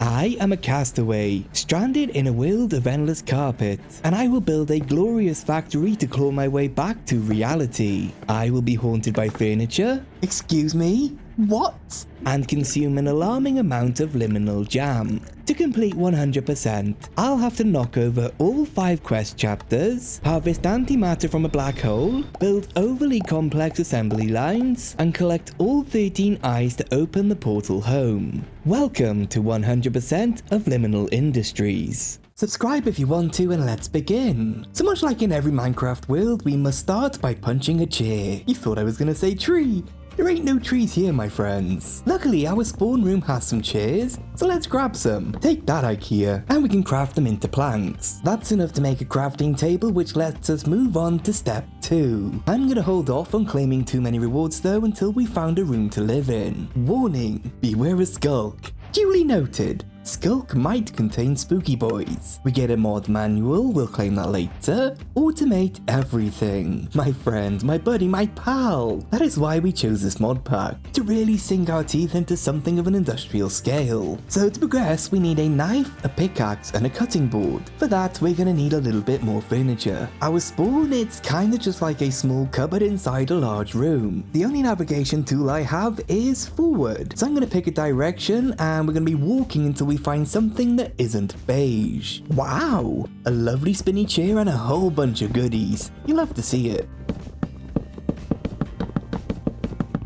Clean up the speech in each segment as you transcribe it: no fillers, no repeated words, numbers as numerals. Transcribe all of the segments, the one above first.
I am a castaway, stranded in a world of endless carpet, and I will build a glorious factory to claw my way back to reality. I will be haunted by furniture, excuse me, what? And consume an alarming amount of Liminal Jam. To complete 100%, I'll have to knock over all 5 quest chapters, harvest antimatter from a black hole, build overly complex assembly lines, and collect all 13 eyes to open the portal home. Welcome to 100% of Liminal Industries. Subscribe if you want to, and let's begin. So much like in every Minecraft world, we must start by punching a chair. You thought I was gonna say tree. There ain't no trees here, my friends. Luckily, our spawn room has some chairs, so let's grab some. Take that, IKEA, and we can craft them into planks. That's enough to make a crafting table, which lets us move on to step 2. I'm gonna hold off on claiming too many rewards though until we found a room to live in. Warning, beware a sculk. Duly noted. Sculk might contain spooky boys. We get a mod manual, we'll claim that later. Automate everything. My friend, my buddy, my pal. That is why we chose this mod pack, to really sink our teeth into something of an industrial scale. So to progress, we need a knife, a pickaxe, and a cutting board. For that, we're gonna need a little bit more furniture. Our spawn, it's kinda just like a small cupboard inside a large room. The only navigation tool I have is forward. So I'm gonna pick a direction, and we're gonna be walking until we find something that isn't beige. Wow! A lovely spinny chair and a whole bunch of goodies. You'll have to see it.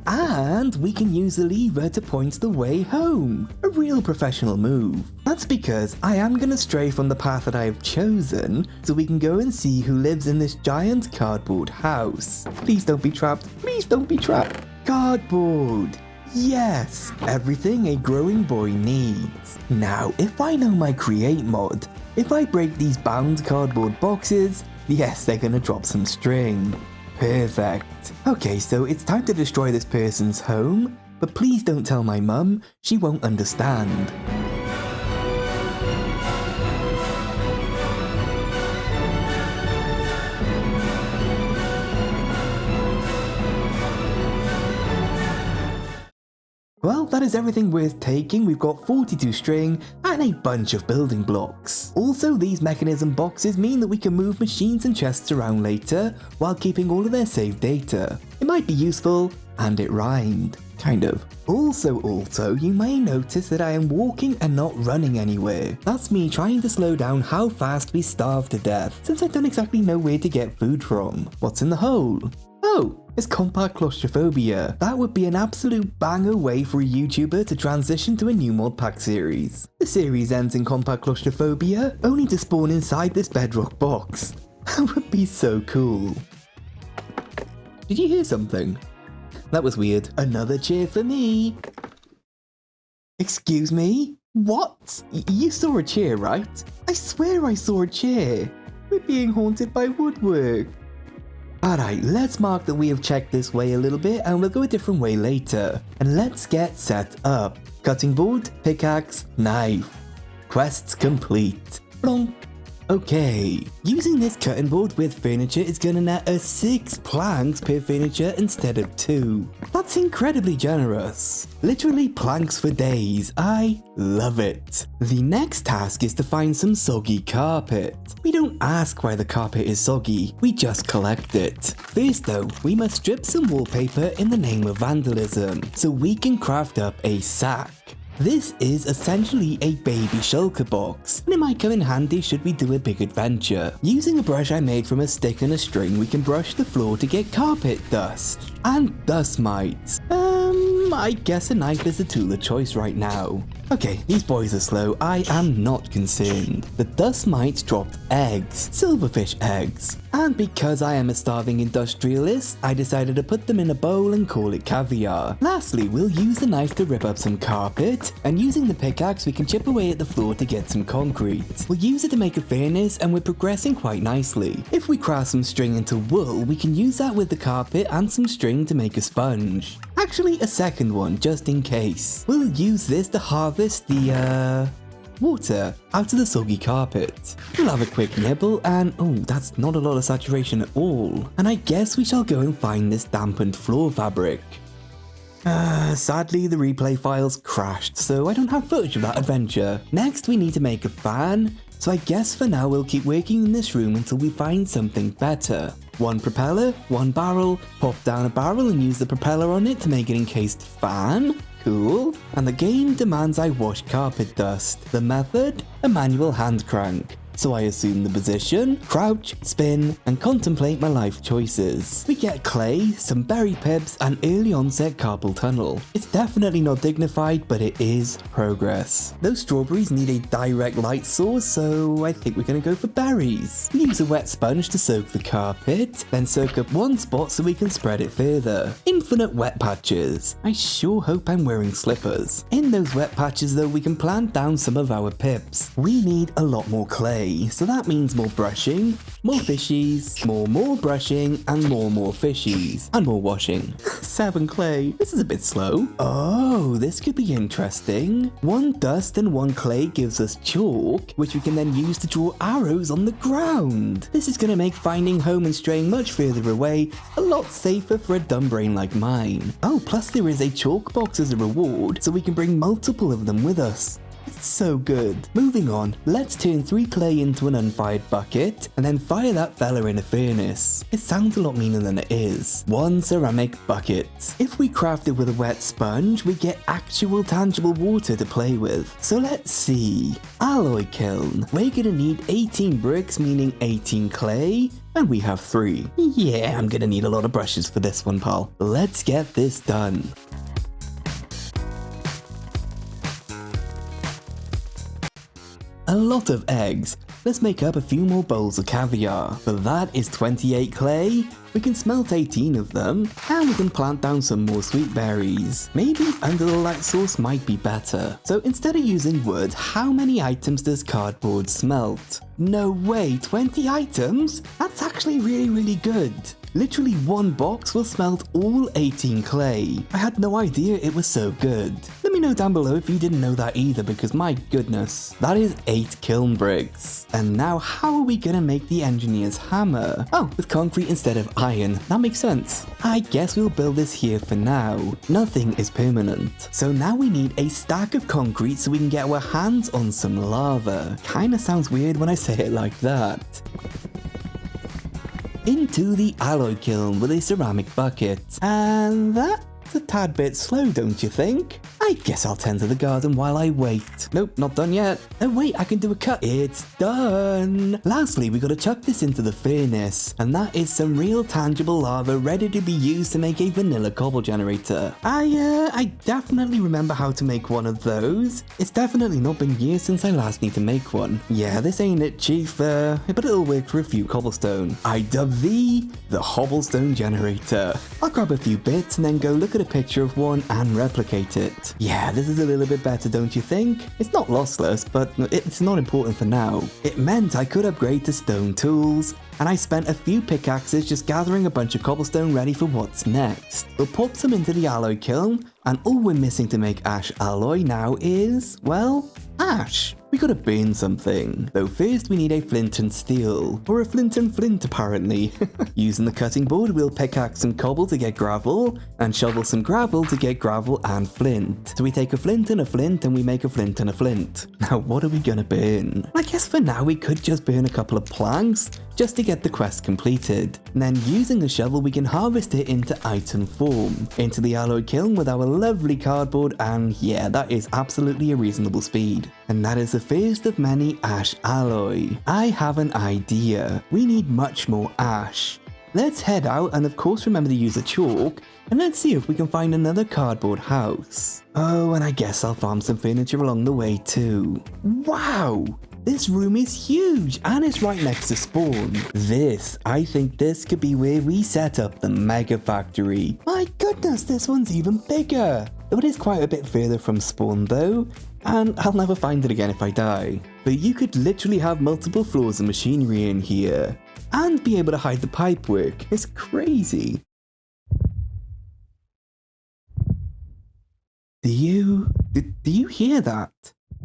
And we can use the lever to point the way home. A real professional move. That's because I am gonna stray from the path that I have chosen, so we can go and see who lives in this giant cardboard house. Please don't be trapped. Please don't be trapped. Cardboard. Yes, everything a growing boy needs. Now, if I know my create mod, if I break these bound cardboard boxes, yes, they're gonna drop some string. Perfect. Okay, so it's time to destroy this person's home, but please don't tell my mum, she won't understand. Well, that is everything worth taking. We've got 42 string and a bunch of building blocks. Also, these Mekanism boxes mean that we can move machines and chests around later while keeping all of their saved data. It might be useful, and it rhymed. Kind of. Also, you may notice that I am walking and not running anywhere. That's me trying to slow down how fast we starve to death, since I don't exactly know where to get food from. What's in the hole? Oh, it's compact claustrophobia. That would be an absolute banger way for a YouTuber to transition to a new Modpack series. The series ends in compact claustrophobia, only to spawn inside this bedrock box. That would be so cool. Did you hear something? That was weird. Another cheer for me. Excuse me? What? You saw a chair, right? I swear I saw a chair. We're being haunted by woodwork. Alright, let's mark that we have checked this way a little bit and we'll go a different way later. And let's get set up. Cutting board, pickaxe, knife. Quests complete. Blonk. Okay, using this cutting board with furniture is gonna net us 6 planks per furniture instead of 2. That's incredibly generous. Literally planks for days. I love it. The next task is to find some soggy carpet. We don't ask why the carpet is soggy, we just collect it. First though, we must strip some wallpaper in the name of vandalism, so we can craft up a sack. This is essentially a baby shulker box, and it might come in handy should we do a big adventure. Using a brush I made from a stick and a string, we can brush the floor to get carpet dust. And dust mites. I guess a knife is the tool of choice right now. Okay, these boys are slow, I am not concerned. The dust mites dropped eggs, silverfish eggs. And because I am a starving industrialist, I decided to put them in a bowl and call it caviar. Lastly, we'll use the knife to rip up some carpet, and using the pickaxe we can chip away at the floor to get some concrete. We'll use it to make a furnace and we're progressing quite nicely. If we craft some string into wool, we can use that with the carpet and some string to make a sponge. Actually, a second one, just in case. We'll use this to harvest the, water out of the soggy carpet. We'll have a quick nibble and oh, that's not a lot of saturation at all. And I guess we shall go and find this dampened floor fabric. Sadly, the replay files crashed, so I don't have footage of that adventure. Next, we need to make a fan, so I guess for now we'll keep working in this room until we find something better. One propeller, one barrel, pop down a barrel and use the propeller on it to make an encased fan. Cool. And the game demands I wash carpet dust. The method? A manual hand crank. So I assume the position, crouch, spin, and contemplate my life choices. We get clay, some berry pips, and early onset carpal tunnel. It's definitely not dignified, but it is progress. Those strawberries need a direct light source, so I think we're gonna go for berries. We use a wet sponge to soak the carpet, then soak up one spot so we can spread it further. Infinite wet patches. I sure hope I'm wearing slippers. In those wet patches though, we can plant down some of our pips. We need a lot more clay. So that means more brushing, more fishies, more brushing, and more fishies, and more washing. 7 clay. This is a bit slow. Oh, this could be interesting. 1 dust and 1 clay gives us chalk, which we can then use to draw arrows on the ground. This is going to make finding home and straying much further away a lot safer for a dumb brain like mine. Oh, plus there is a chalk box as a reward, so we can bring multiple of them with us. It's so good. Moving on, let's turn 3 clay into an unfired bucket and then fire that fella in a furnace. It sounds a lot meaner than it is. 1 ceramic bucket. If we craft it with a wet sponge, we get actual tangible water to play with. So let's see. Alloy kiln. We're gonna need 18 bricks, meaning 18 clay. And we have 3. Yeah, I'm gonna need a lot of brushes for this one, pal. Let's get this done. A lot of eggs. Let's make up a few more bowls of caviar. For that is 28 clay. We can smelt 18 of them, and we can plant down some more sweet berries. Maybe under the light source might be better. So instead of using wood, how many items does cardboard smelt? No way, 20 items? That's actually really good. Literally 1 box will smelt all 18 clay. I had no idea it was so good. Let me know down below if you didn't know that either, because my goodness. That is 8 kiln bricks. And now how are we gonna make the engineer's hammer? Oh, with concrete instead of iron. That makes sense. I guess we'll build this here for now. Nothing is permanent. So now we need a stack of concrete so we can get our hands on some lava. Kinda sounds weird when I say it like that. Into the alloy kiln with a ceramic bucket. And that's a tad bit slow, don't you think? I guess I'll tend to the garden while I wait. Nope, not done yet. Oh wait, I can do a cut. It's done. Lastly, we gotta chuck this into the furnace. And that is some real tangible lava ready to be used to make a vanilla cobble generator. I definitely remember how to make one of those. It's definitely not been years since I last need to make one. Yeah, this ain't it, chief, but it'll work for a few cobblestone. I dub thee the Hobblestone generator. I'll grab a few bits and then go look at a picture of one and replicate it. Yeah, this is a little bit better, don't you think? It's not lossless, but it's not important for now. It meant I could upgrade to stone tools, and I spent a few pickaxes just gathering a bunch of cobblestone ready for what's next. We'll pop some into the alloy kiln, and all we're missing to make ash alloy now is, well, ash. We gotta burn something. Though first we need a flint and steel. Or a flint and flint apparently. Using the cutting board, we'll pickaxe some cobble to get gravel, and shovel some gravel to get gravel and flint. So we take a flint and we make a flint and a flint. Now what are we gonna burn? I guess for now we could just burn a couple of planks, just to get the quest completed. And then using a shovel we can harvest it into item form. Into the alloy kiln with our lovely cardboard, and yeah, that is absolutely a reasonable speed. And that is the first of many ash alloy. I have an idea. We need much more ash. Let's head out and of course remember to use a chalk, and let's see if we can find another cardboard house. Oh, and I guess I'll farm some furniture along the way too. Wow! This room is huge and it's right next to spawn. I think this could be where we set up the mega factory. My goodness, this one's even bigger. Though it is quite a bit further from spawn though, and I'll never find it again if I die. But you could literally have multiple floors of machinery in here, and be able to hide the pipework. It's crazy. Do you hear that?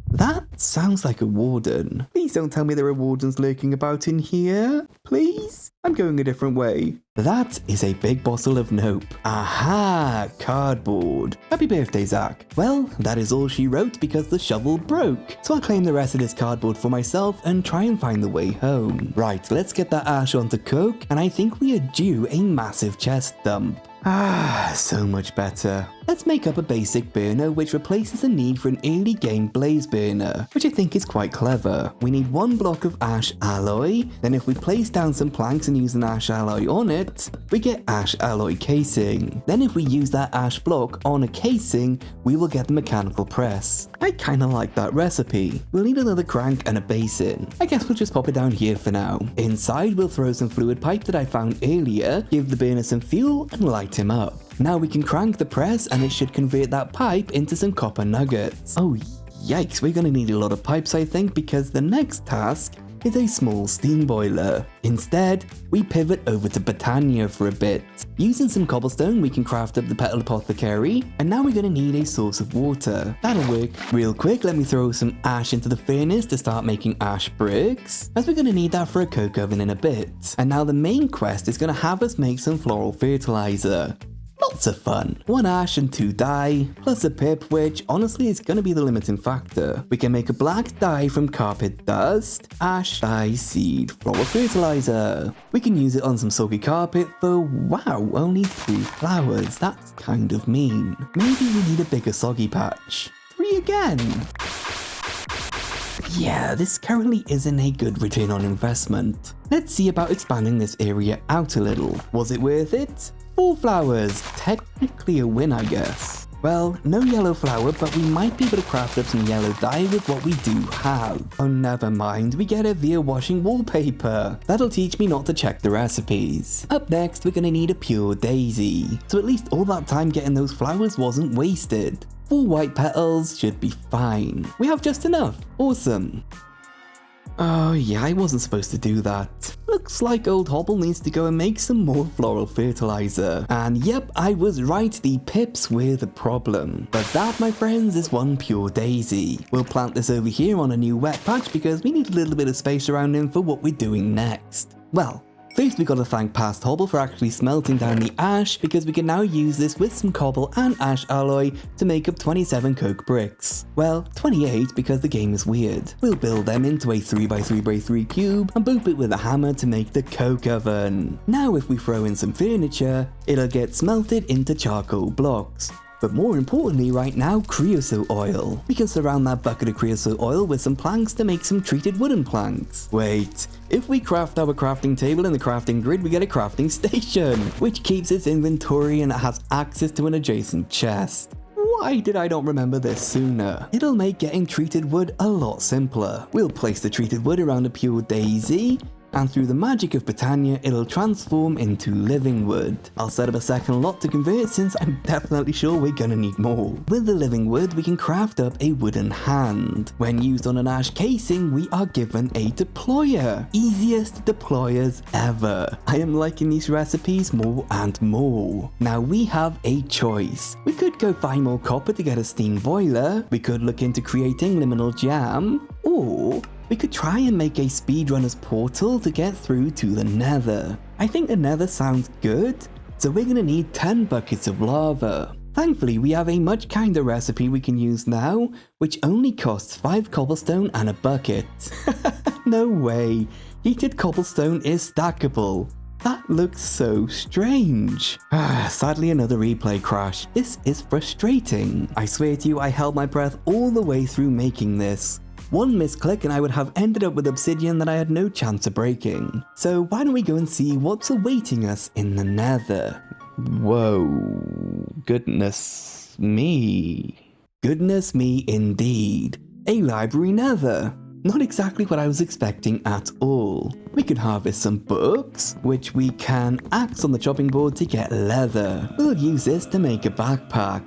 That sounds like a warden. Please don't tell me there are wardens lurking about in here. Please? I'm going a different way. That is a big bottle of nope. Aha! Cardboard. Happy birthday, Zach. Well, that is all she wrote because the shovel broke. So I'll claim the rest of this cardboard for myself and try and find the way home. Right, let's get that ash onto coke, and I think we are due a massive chest dump. Ah, so much better. Let's make up a basic burner which replaces the need for an early game blaze burner, which I think is quite clever. We need 1 block of ash alloy, then if we place down some planks and use an ash alloy on it, we get ash alloy casing. Then if we use that ash block on a casing, we will get the mechanical press. I kinda like that recipe. We'll need another crank and a basin. I guess we'll just pop it down here for now. Inside we'll throw some fluid pipe that I found earlier, give the burner some fuel and light him up. Now we can crank the press and it should convert that pipe into some copper nuggets. Oh yikes, we're gonna need a lot of pipes I think, because the next task is a small steam boiler. Instead, we pivot over to botania for a bit. Using some cobblestone we can craft up the petal apothecary, and now we're gonna need a source of water. That'll work. Real quick, let me throw some ash into the furnace to start making ash bricks, as we're gonna need that for a coke oven in a bit. And now the main quest is gonna have us make some floral fertilizer. Lots of fun. 1 ash and 2 dye, plus a pip, which honestly is going to be the limiting factor. We can make a black dye from carpet dust, ash, dye, seed, floral fertilizer. We can use it on some soggy carpet for, wow, only 3 flowers. That's kind of mean. Maybe we need a bigger soggy patch. 3 again. Yeah, this currently isn't a good return on investment. Let's see about expanding this area out a little. Was it worth it? 4 flowers, technically a win I guess. Well, no yellow flower, but we might be able to craft up some yellow dye with what we do have. Oh, never mind, we get it via washing wallpaper. That'll teach me not to check the recipes. Up next, we're gonna need a pure daisy. So at least all that time getting those flowers wasn't wasted. 4 white petals should be fine. We have just enough. Awesome. Oh yeah, I wasn't supposed to do that. Looks like old Hobble needs to go and make some more floral fertilizer. And yep, I was right, the pips were the problem. But that, my friends, is 1 pure daisy. We'll plant this over here on a new wet patch because we need a little bit of space around him for what we're doing next. Well, first we gotta thank past Hobble for actually smelting down the ash, because we can now use this with some cobble and ash alloy to make up 27 coke bricks. Well, 28 because the game is weird. We'll build them into a 3x3x3 cube and boop it with a hammer to make the coke oven. Now if we throw in some furniture, it'll get smelted into charcoal blocks. But more importantly right now, creosote oil. We can surround that bucket of creosote oil with some planks to make some treated wooden planks. Wait, if we craft our crafting table in the crafting grid, we get a crafting station, which keeps its inventory and it has access to an adjacent chest. Why did I not remember this sooner? It'll make getting treated wood a lot simpler. We'll place the treated wood around a pure daisy, and through the magic of botania, it'll transform into living wood. I'll set up a second lot to convert since I'm definitely sure we're gonna need more. With the living wood, we can craft up a wooden hand. When used on an ash casing, we are given a deployer. Easiest deployers ever. I am liking these recipes more and more. Now we have a choice. We could go find more copper to get a steam boiler, we could look into creating liminal jam, or we could try and make a speedrunner's portal to get through to the nether. I think the nether sounds good, so we're gonna need 10 buckets of lava. Thankfully, we have a much kinder recipe we can use now, which only costs 5 cobblestone and a bucket. No way, heated cobblestone is stackable. That looks so strange. Sadly, another replay crash. This is frustrating. I swear to you, I held my breath all the way through making this. 1 misclick and I would have ended up with obsidian that I had no chance of breaking. So why don't we go and see what's awaiting us in the nether? Whoa, goodness me. Goodness me indeed. A library nether. Not exactly what I was expecting at all. We could harvest some books, which we can axe on the chopping board to get leather. We'll use this to make a backpack.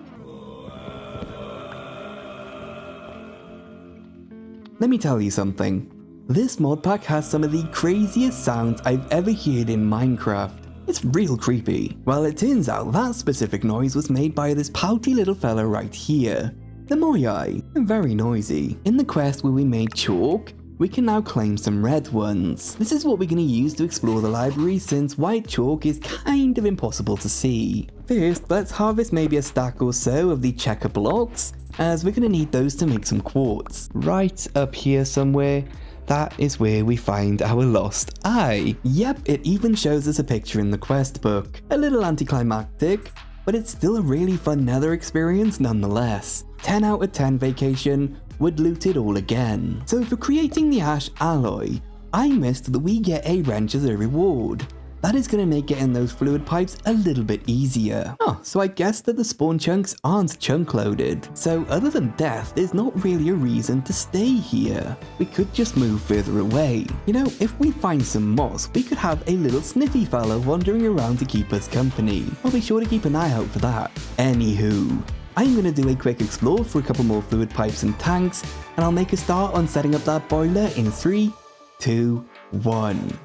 Let me tell you something. This modpack has some of the craziest sounds I've ever heard in Minecraft. It's real creepy. Well, it turns out that specific noise was made by this pouty little fella right here. The Moyai, very noisy. In the quest where we made chalk, we can now claim some red ones. This is what we're going to use to explore the library since white chalk is kind of impossible to see. First, let's harvest maybe a stack or so of the checker blocks, as we're going to need those to make some quartz. Right up here somewhere, that is where we find our lost eye. Yep, it even shows us a picture in the quest book. A little anticlimactic, but it's still a really fun nether experience nonetheless. 10 out of 10 vacation, would loot it all again. So for creating the ash alloy, I missed that we get a wrench as a reward. That is going to make getting those fluid pipes a little bit easier. Oh, so I guess that the spawn chunks aren't chunk loaded. So other than death, there's not really a reason to stay here. We could just move further away. You know, if we find some moss, we could have a little sniffy fellow wandering around to keep us company. I'll be sure to keep an eye out for that. Anywho, I'm going to do a quick explore for a couple more fluid pipes and tanks, and I'll make a start on setting up that boiler in 3, 2, 1.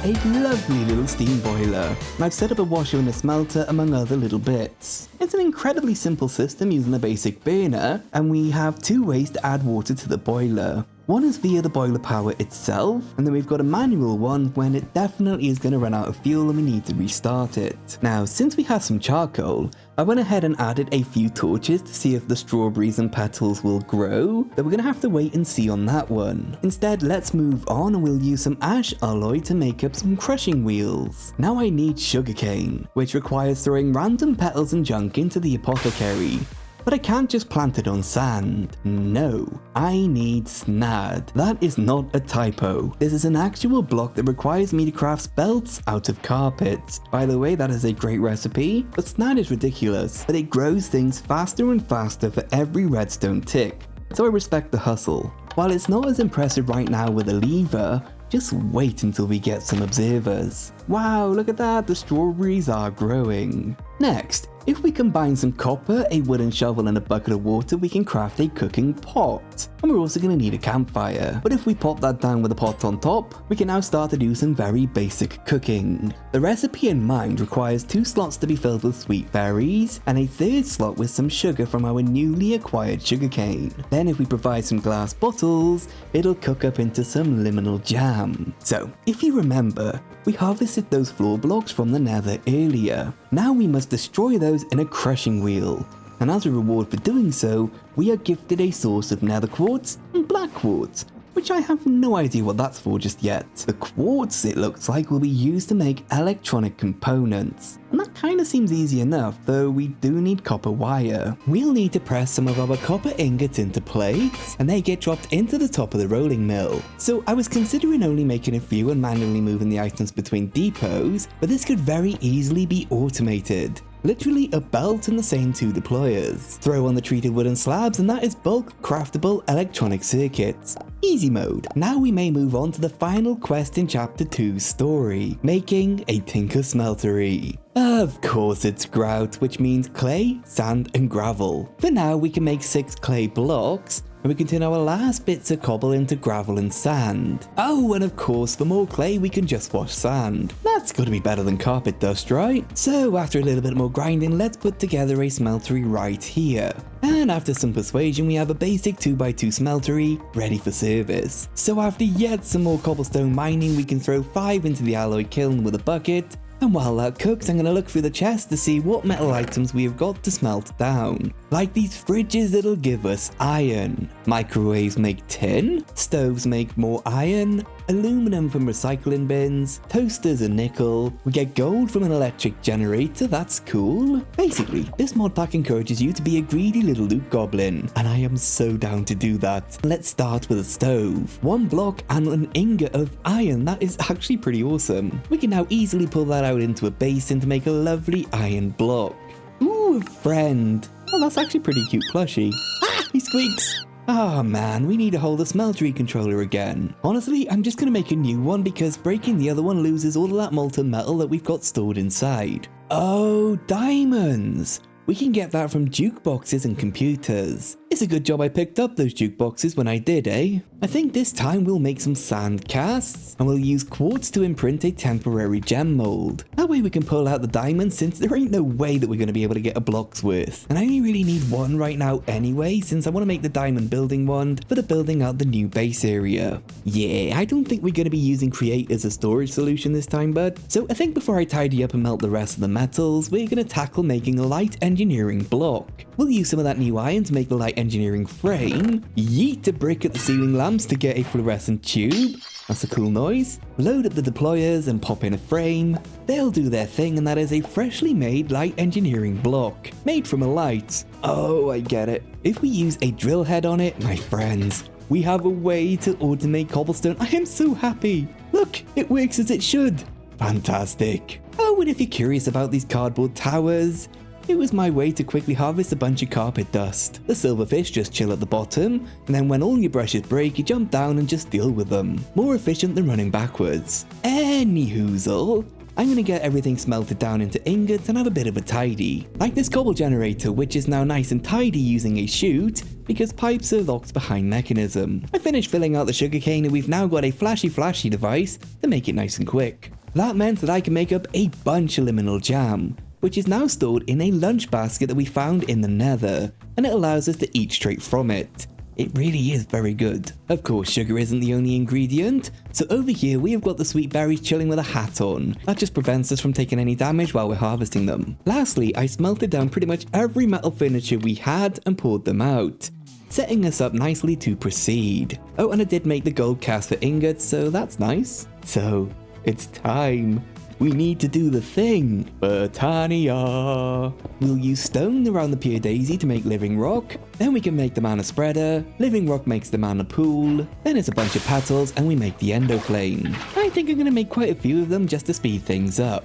A lovely little steam boiler, and I've set up a washer and a smelter among other little bits. It's an incredibly simple system using a basic burner, and we have 2 ways to add water to the boiler. One is via the boiler power itself, and then we've got a manual one when it definitely is going to run out of fuel and we need to restart it. Now, since we have some charcoal, I went ahead and added a few torches to see if the strawberries and petals will grow, but we're going to have to wait and see on that one. Instead, let's move on and we'll use some ash alloy to make up some crushing wheels. Now I need sugarcane, which requires throwing random petals and junk into the apothecary. But I can't just plant it on sand. No, I need snad. That is not a typo. This is an actual block that requires me to craft belts out of carpets. By the way, that is a great recipe, but snad is ridiculous, but it grows things faster and faster for every redstone tick. So I respect the hustle. While it's not as impressive right now with a lever, just wait until we get some observers. Wow, look at that, the strawberries are growing. Next, if we combine some copper, a wooden shovel and a bucket of water, we can craft a cooking pot. And we're also going to need a campfire. But if we pop that down with a pot on top, we can now start to do some very basic cooking. The recipe in mind requires 2 slots to be filled with sweet berries, and a 3rd slot with some sugar from our newly acquired sugarcane. Then if we provide some glass bottles, it'll cook up into some liminal jam. So, if you remember, we harvested those floor blocks from the nether earlier. Now we must destroy those in a crushing wheel, and as a reward for doing so, we are gifted a source of nether quartz and black quartz, which I have no idea what that's for just yet. The quartz, it looks like, will be used to make electronic components, and that kind of seems easy enough, though we do need copper wire. We'll need to press some of our copper ingots into plates, and they get dropped into the top of the rolling mill. So I was considering only making a few and manually moving the items between depots, but this could very easily be automated. Literally a belt and the same 2 deployers. Throw on the treated wooden slabs and that is bulk craftable electronic circuits. Easy mode. Now we may move on to the final quest in chapter 2's story, making a tinker smeltery. Of course it's grout, which means clay, sand and gravel. For now we can make 6 clay blocks, and we can turn our last bits of cobble into gravel and sand. Oh, and of course for more clay we can just wash sand. That's gotta be better than carpet dust, right? So after a little bit more grinding, let's put together a smeltery right here. And after some persuasion, we have a basic 2x2 smeltery ready for service. So after yet some more cobblestone mining, we can throw 5 into the alloy kiln with a bucket. And while that cooks, I'm going to look through the chest to see what metal items we have got to smelt down. Like these fridges, it'll give us iron. Microwaves make tin. Stoves make more iron. Aluminum from recycling bins. Toasters are nickel. We get gold from an electric generator, that's cool. Basically, this mod pack encourages you to be a greedy little loot goblin, and I am so down to do that. Let's start with a stove. 1 block and an ingot of iron, that is actually pretty awesome. We can now easily pull that out into a basin to make a lovely iron block. Ooh, a friend. Oh, that's actually pretty cute plushie. Ah, he squeaks. Oh man, we need to hold the smeltery controller again. Honestly, I'm just gonna make a new one because breaking the other one loses all of that molten metal that we've got stored inside. Oh, diamonds! We can get that from jukeboxes and computers. It's a good job I picked up those jukeboxes when I did, eh? I think this time we'll make some sand casts, and we'll use quartz to imprint a temporary gem mold. That way we can pull out the diamonds, since there ain't no way that we're going to be able to get a block's worth. And I only really need one right now anyway, since I want to make the diamond building wand for the building out the new base area. Yeah, I don't think we're going to be using create as a storage solution this time, bud. So I think before I tidy up and melt the rest of the metals, we're going to tackle making a light engineering block. We'll use some of that new iron to make the light engineering frame, yeet a brick at the ceiling lamps to get a fluorescent tube, that's a cool noise, load up the deployers and pop in a frame. They'll do their thing, and that is a freshly made light engineering block, made from a light. Oh, I get it. If we use a drill head on it, my friends, we have a way to automate cobblestone. I am so happy. Look, it works as it should. Fantastic. Oh, and if you're curious about these cardboard towers, it was my way to quickly harvest a bunch of carpet dust. The silverfish just chill at the bottom, and then when all your brushes break, you jump down and just deal with them. More efficient than running backwards. Anyhoozle, I'm gonna get everything smelted down into ingots and have a bit of a tidy. Like this cobble generator, which is now nice and tidy using a chute, because pipes are locked behind Mekanism. I finished filling out the sugarcane, and we've now got a flashy device to make it nice and quick. That meant that I can make up a bunch of Liminal Jam, which is now stored in a lunch basket that we found in the nether, and it allows us to eat straight from it. It really is very good. Of course, sugar isn't the only ingredient, so over here we have got the sweet berries chilling with a hat on. That just prevents us from taking any damage while we're harvesting them. Lastly, I smelted down pretty much every metal furniture we had and poured them out, setting us up nicely to proceed. Oh, and I did make the gold cast for ingots, so that's nice. So, it's time. We need to do the thing, botania. We'll use stone around the pure daisy to make living rock, then we can make the mana spreader, living rock makes the mana pool, then it's a bunch of petals and we make the endo flame. I think I'm going to make quite a few of them just to speed things up.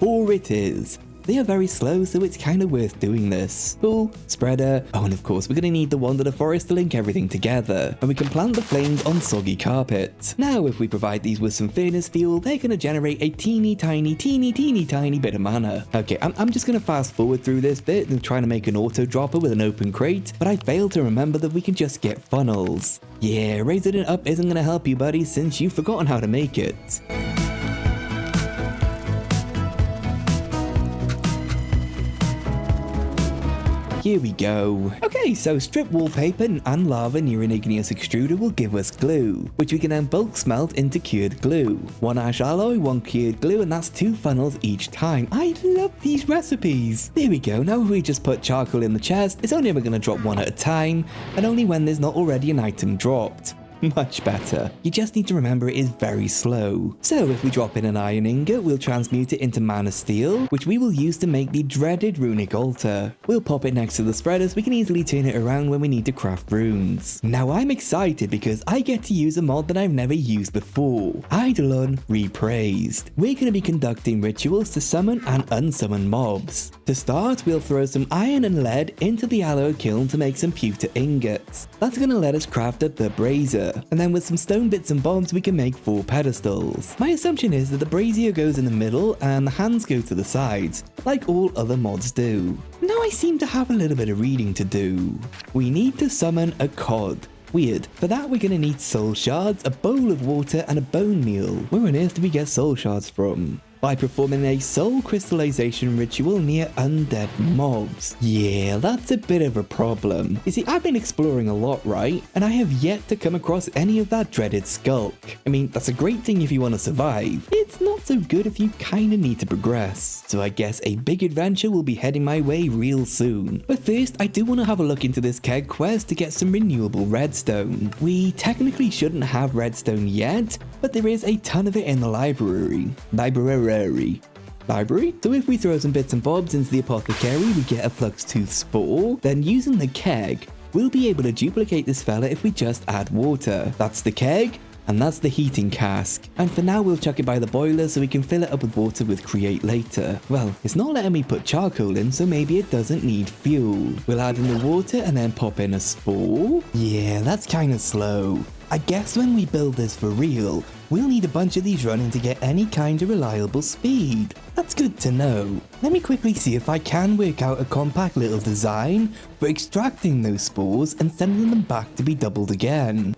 4 it is. They are very slow, so it's kind of worth doing this. Cool, spreader. Oh, and of course we're going to need the wand of the forest to link everything together, and we can plant the flames on soggy carpet. Now if we provide these with some furnace fuel, they're going to generate a teeny tiny bit of mana. Okay, I'm just going to fast forward through this bit and trying to make an auto dropper with an open crate, but I failed to remember that we can just get funnels. Yeah, raising it up isn't going to help you, buddy, since you've forgotten how to make it. Here we go. Okay, so strip wallpaper and lava near an igneous extruder will give us glue, which we can then bulk smelt into cured glue. 1 ash alloy, 1 cured glue, and that's 2 funnels each time. I love these recipes. There we go. Now if we just put charcoal in the chest, it's only ever going to drop 1 at a time, and only when there's not already an item dropped. Much better. You just need to remember it is very slow. So if we drop in an iron ingot, we'll transmute it into mana steel, which we will use to make the dreaded runic altar. We'll pop it next to the spreader so we can easily turn it around when we need to craft runes. Now I'm excited because I get to use a mod that I've never used before. Eidolon Repraised. We're going to be conducting rituals to summon and unsummon mobs. To start, we'll throw some iron and lead into the alloy kiln to make some pewter ingots. That's going to let us craft up the brazier. And then with some stone bits and bobs we can make 4 pedestals. My assumption is that the brazier goes in the middle and the hands go to the sides, like all other mods do. Now I seem to have a little bit of reading to do. We need to summon a cod. Weird. For that we're going to need soul shards, a bowl of water and a bone meal. Where on earth do we get soul shards from? By performing a soul crystallization ritual near undead mobs. Yeah, that's a bit of a problem. You see, I've been exploring a lot, right? And I have yet to come across any of that dreaded sculk. I mean, that's a great thing if you want to survive. It's not so good if you kinda need to progress. So I guess a big adventure will be heading my way real soon. But first, I do want to have a look into this keg quest to get some renewable redstone. We technically shouldn't have redstone yet, but there is a ton of it in the library. Library? So if we throw some bits and bobs into the apothecary, we get a flux tooth spore. Then using the keg, we'll be able to duplicate this fella if we just add water. That's the keg. And that's the heating cask. And for now we'll chuck it by the boiler so we can fill it up with water with create later. Well, it's not letting me put charcoal in, so maybe it doesn't need fuel. We'll add in the water and then pop in a spore. Yeah, that's kind of slow. I guess when we build this for real, we'll need a bunch of these running to get any kind of reliable speed. That's good to know. Let me quickly see if I can work out a compact little design for extracting those spores and sending them back to be doubled again.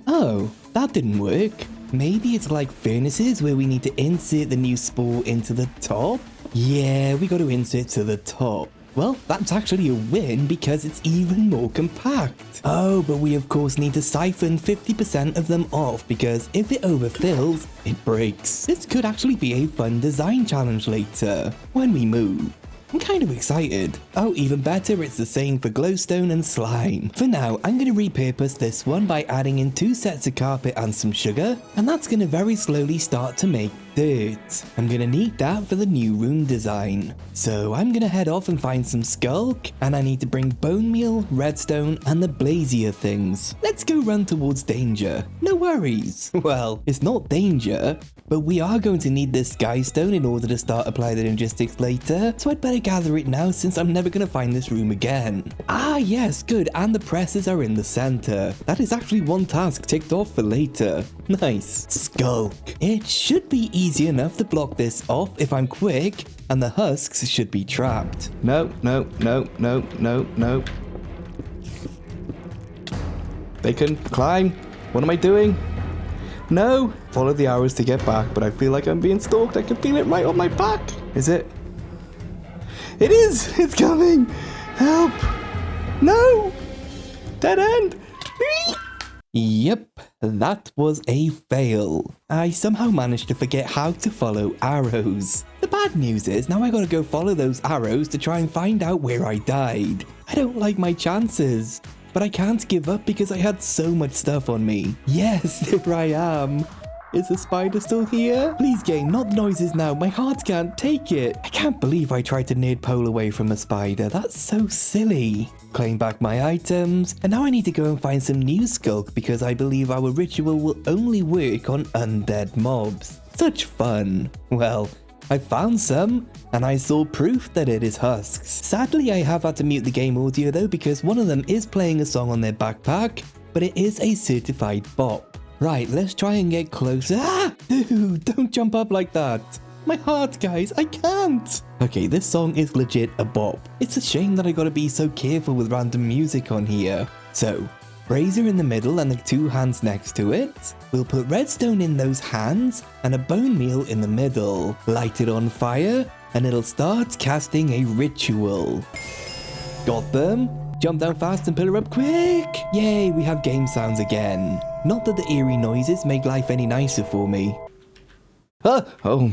Oh, that didn't work. Maybe it's like furnaces where we need to insert the new spore into the top? Yeah, we got to insert to the top. Well, that's actually a win because it's even more compact. Oh, but we of course need to siphon 50% of them off because if it overfills, it breaks. This could actually be a fun design challenge later, when we move. I'm kind of excited. Oh, even better, it's the same for glowstone and slime. For now, I'm going to repurpose this one by adding in 2 sets of carpet and some sugar, and that's going to very slowly start to make dirt. I'm going to need that for the new room design. So I'm going to head off and find some sculk, and I need to bring bone meal, redstone, and the blazier things. Let's go run towards danger. No worries. Well, it's not danger, but we are going to need this sky stone in order to start applying the Energistics later, so I'd better gather it now since I'm never going to find this room again. Ah yes, good, and the presses are in the center. That is actually one task ticked off for later. Nice. Sculk. It should be easy enough to block this off if I'm quick, and the husks should be trapped. No. They can climb. What am I doing? No! Follow the arrows to get back, but I feel like I'm being stalked. I can feel it right on my back. Is it? It is! It's coming! Help! No! Dead end! Yep, that was a fail. I somehow managed to forget how to follow arrows. The bad news is now I gotta go follow those arrows to try and find out where I died. I don't like my chances. But I can't give up because I had so much stuff on me. Yes, there I am. Is the spider still here? Please game, not noises now. My heart can't take it. I can't believe I tried to nerd pole away from a spider. That's so silly. Claim back my items. And now I need to go and find some new sculk because I believe our ritual will only work on undead mobs. Such fun. Well, I found some, and I saw proof that it is husks. Sadly, I have had to mute the game audio though because one of them is playing a song on their backpack, but it is a certified bop. Right, let's try and get closer. Ah! Dude, don't jump up like that. My heart, guys, I can't. Okay, this song is legit a bop. It's a shame that I gotta be so careful with random music on here. So, brazier in the middle and the 2 hands next to it. We'll put redstone in those hands and a bone meal in the middle. Light it on fire and it'll start casting a ritual. Got them? Jump down fast and pillar up quick! Yay, we have game sounds again. Not that the eerie noises make life any nicer for me. Oh.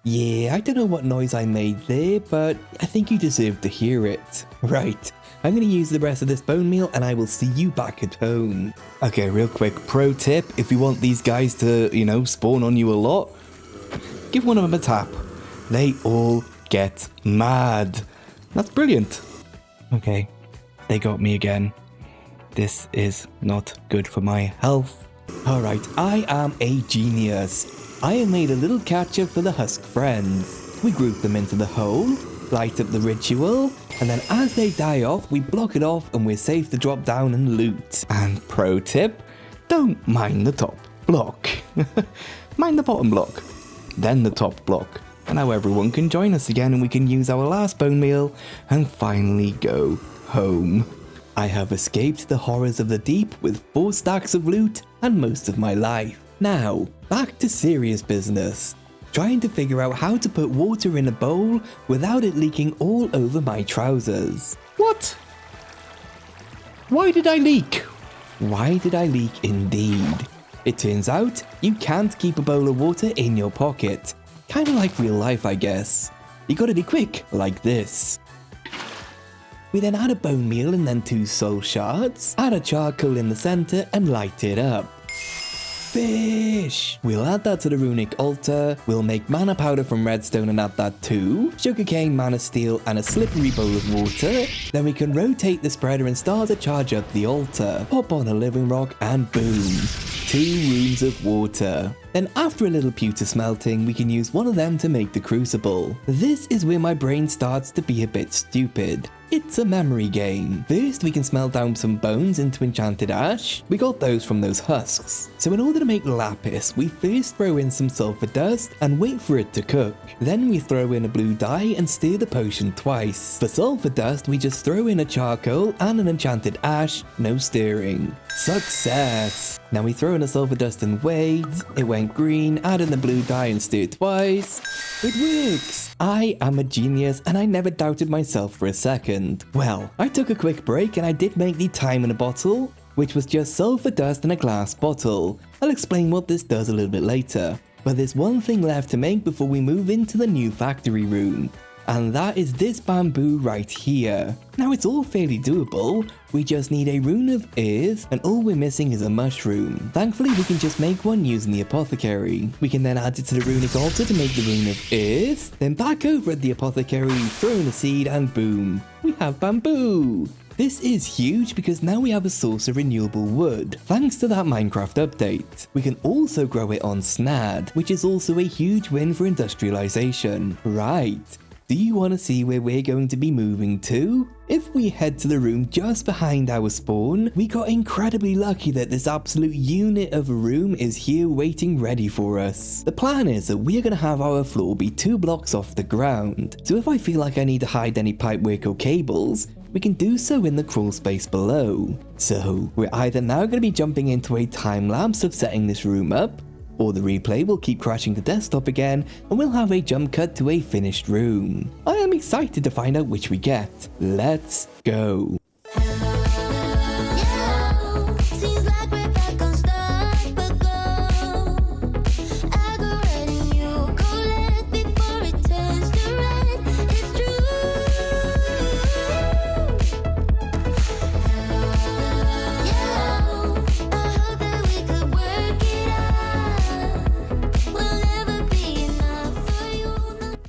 Yeah, I don't know what noise I made there, but I think you deserve to hear it. Right. I'm going to use the rest of this bone meal and I will see you back at home. Okay, real quick pro tip. If you want these guys to, spawn on you a lot, give one of them a tap. They all get mad. That's brilliant. Okay, they got me again. This is not good for my health. Alright, I am a genius. I have made a little catcher for the husk friends. We group them into the hole, light up the ritual, and then as they die off, we block it off and we're safe to drop down and loot. And pro tip, don't mind the top block. Mind the bottom block, then the top block. And now everyone can join us again and we can use our last bone meal and finally go home. I have escaped the horrors of the deep with 4 stacks of loot and most of my life. Now, back to serious business. Trying to figure out how to put water in a bowl without it leaking all over my trousers. What? Why did I leak? Why did I leak indeed? It turns out you can't keep a bowl of water in your pocket. Kinda like real life, I guess. You gotta be quick, like this. We then add a bone meal and then 2 soul shards, add a charcoal in the center and light it up. Fish! We'll add that to the runic altar, we'll make mana powder from redstone and add that too, sugarcane, mana steel, and a slippery bowl of water. Then we can rotate the spreader and start to charge up the altar. Pop on a living rock and boom, 2 rooms of water. Then after a little pewter smelting, we can use one of them to make the crucible. This is where my brain starts to be a bit stupid. It's a memory game. First, we can smelt down some bones into enchanted ash. We got those from those husks. So in order to make lapis, we first throw in some sulfur dust and wait for it to cook. Then we throw in a blue dye and stir the potion twice. For sulfur dust, we just throw in a charcoal and an enchanted ash, no stirring. Success! Now we throw in a sulfur dust and wait. It went green, add in the blue dye and stir twice. It works! I am a genius and I never doubted myself for a second. Well, I took a quick break and I did make the time in a bottle, which was just sulfur dust in a glass bottle. I'll explain what this does a little bit later. But there's one thing left to make before we move into the new factory room. And that is this bamboo right here. Now it's all fairly doable, we just need a rune of earth and all we're missing is a mushroom. Thankfully we can just make one using the apothecary. We can then add it to the runic altar to make the rune of earth, then back over at the apothecary, throw in a seed and boom, we have bamboo. This is huge because now we have a source of renewable wood, thanks to that Minecraft update. We can also grow it on Snad, which is also a huge win for industrialization. Right. Do you want to see where we're going to be moving to? If we head to the room just behind our spawn, we got incredibly lucky that this absolute unit of a room is here waiting ready for us. The plan is that we're going to have our floor be 2 blocks off the ground, so if I feel like I need to hide any pipework or cables, we can do so in the crawl space below. So we're either now going to be jumping into a time lapse of setting this room up, or the replay will keep crashing the desktop again and we'll have a jump cut to a finished room. I am excited to find out which we get. Let's go.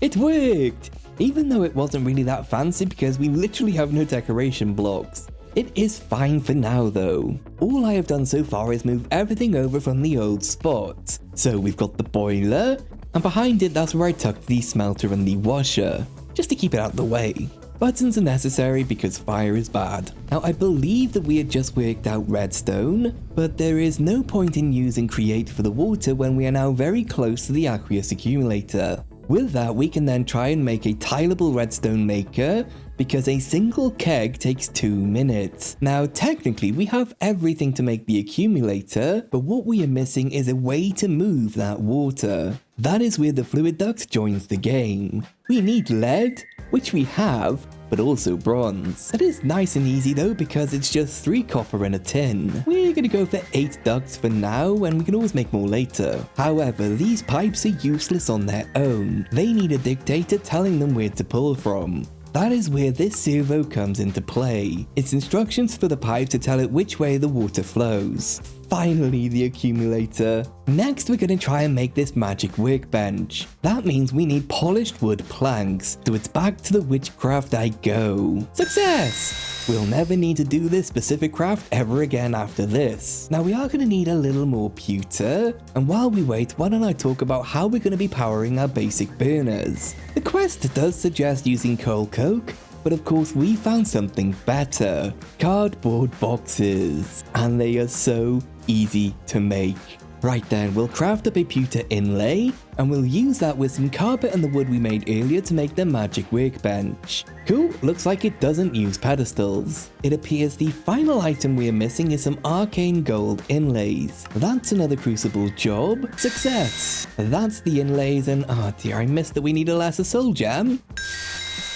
It worked! Even though it wasn't really that fancy because we literally have no decoration blocks. It is fine for now though. All I have done so far is move everything over from the old spot. So we've got the boiler, and behind it that's where I tucked the smelter and the washer, just to keep it out of the way. Buttons are necessary because fire is bad. Now I believe that we had just worked out redstone, but there is no point in using create for the water when we are now very close to the aqueous accumulator. With that, we can then try and make a tileable redstone maker, because a single keg takes 2 minutes. Now, technically, we have everything to make the accumulator, but what we are missing is a way to move that water. That is where the fluid duct joins the game. We need lead, which we have, but also bronze. That is nice and easy though because it's just 3 copper and a tin. We're gonna go for 8 ducts for now and we can always make more later. However, these pipes are useless on their own. They need a dictator telling them where to pull from. That is where this servo comes into play. It's instructions for the pipe to tell it which way the water flows. Finally, the accumulator. Next, we're going to try and make this magic workbench. That means we need polished wood planks, so it's back to the witchcraft I go. Success! We'll never need to do this specific craft ever again after this. Now we are going to need a little more pewter, and while we wait, why don't I talk about how we're going to be powering our basic burners. The quest does suggest using coal coke, but of course we found something better. Cardboard boxes. And they are so easy to make. Right then, we'll craft up a pewter inlay, and we'll use that with some carpet and the wood we made earlier to make the magic workbench. Cool, looks like it doesn't use pedestals. It appears the final item we are missing is some arcane gold inlays. That's another crucible job. Success! That's the inlays and oh dear, I missed that we need a lesser soul gem.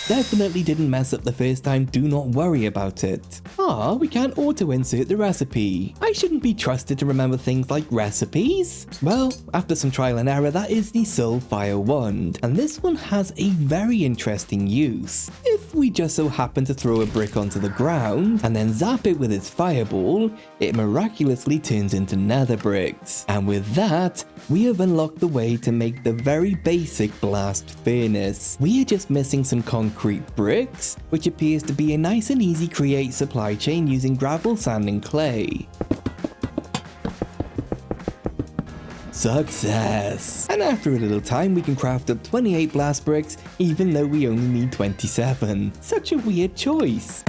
Definitely didn't mess up the first time, do not worry about it. Ah, we can't auto-insert the recipe. I shouldn't be trusted to remember things like recipes. Well, after some trial and error, that is the Soul Fire Wand, and this one has a very interesting use. If we just so happen to throw a brick onto the ground and then zap it with its fireball, it miraculously turns into nether bricks. And with that, we have unlocked the way to make the very basic blast furnace. We are just missing some concrete bricks, which appears to be a nice and easy create supply chain using gravel, sand and clay. Success! And after a little time we can craft up 28 blast bricks even though we only need 27. Such a weird choice.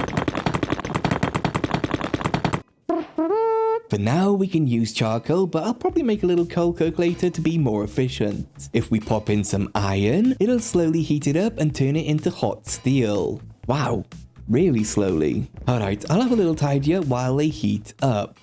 For now we can use charcoal, but I'll probably make a little coal coke later to be more efficient. If we pop in some iron, it'll slowly heat it up and turn it into hot steel. Wow, really slowly. Alright, I'll have a little tidy up while they heat up.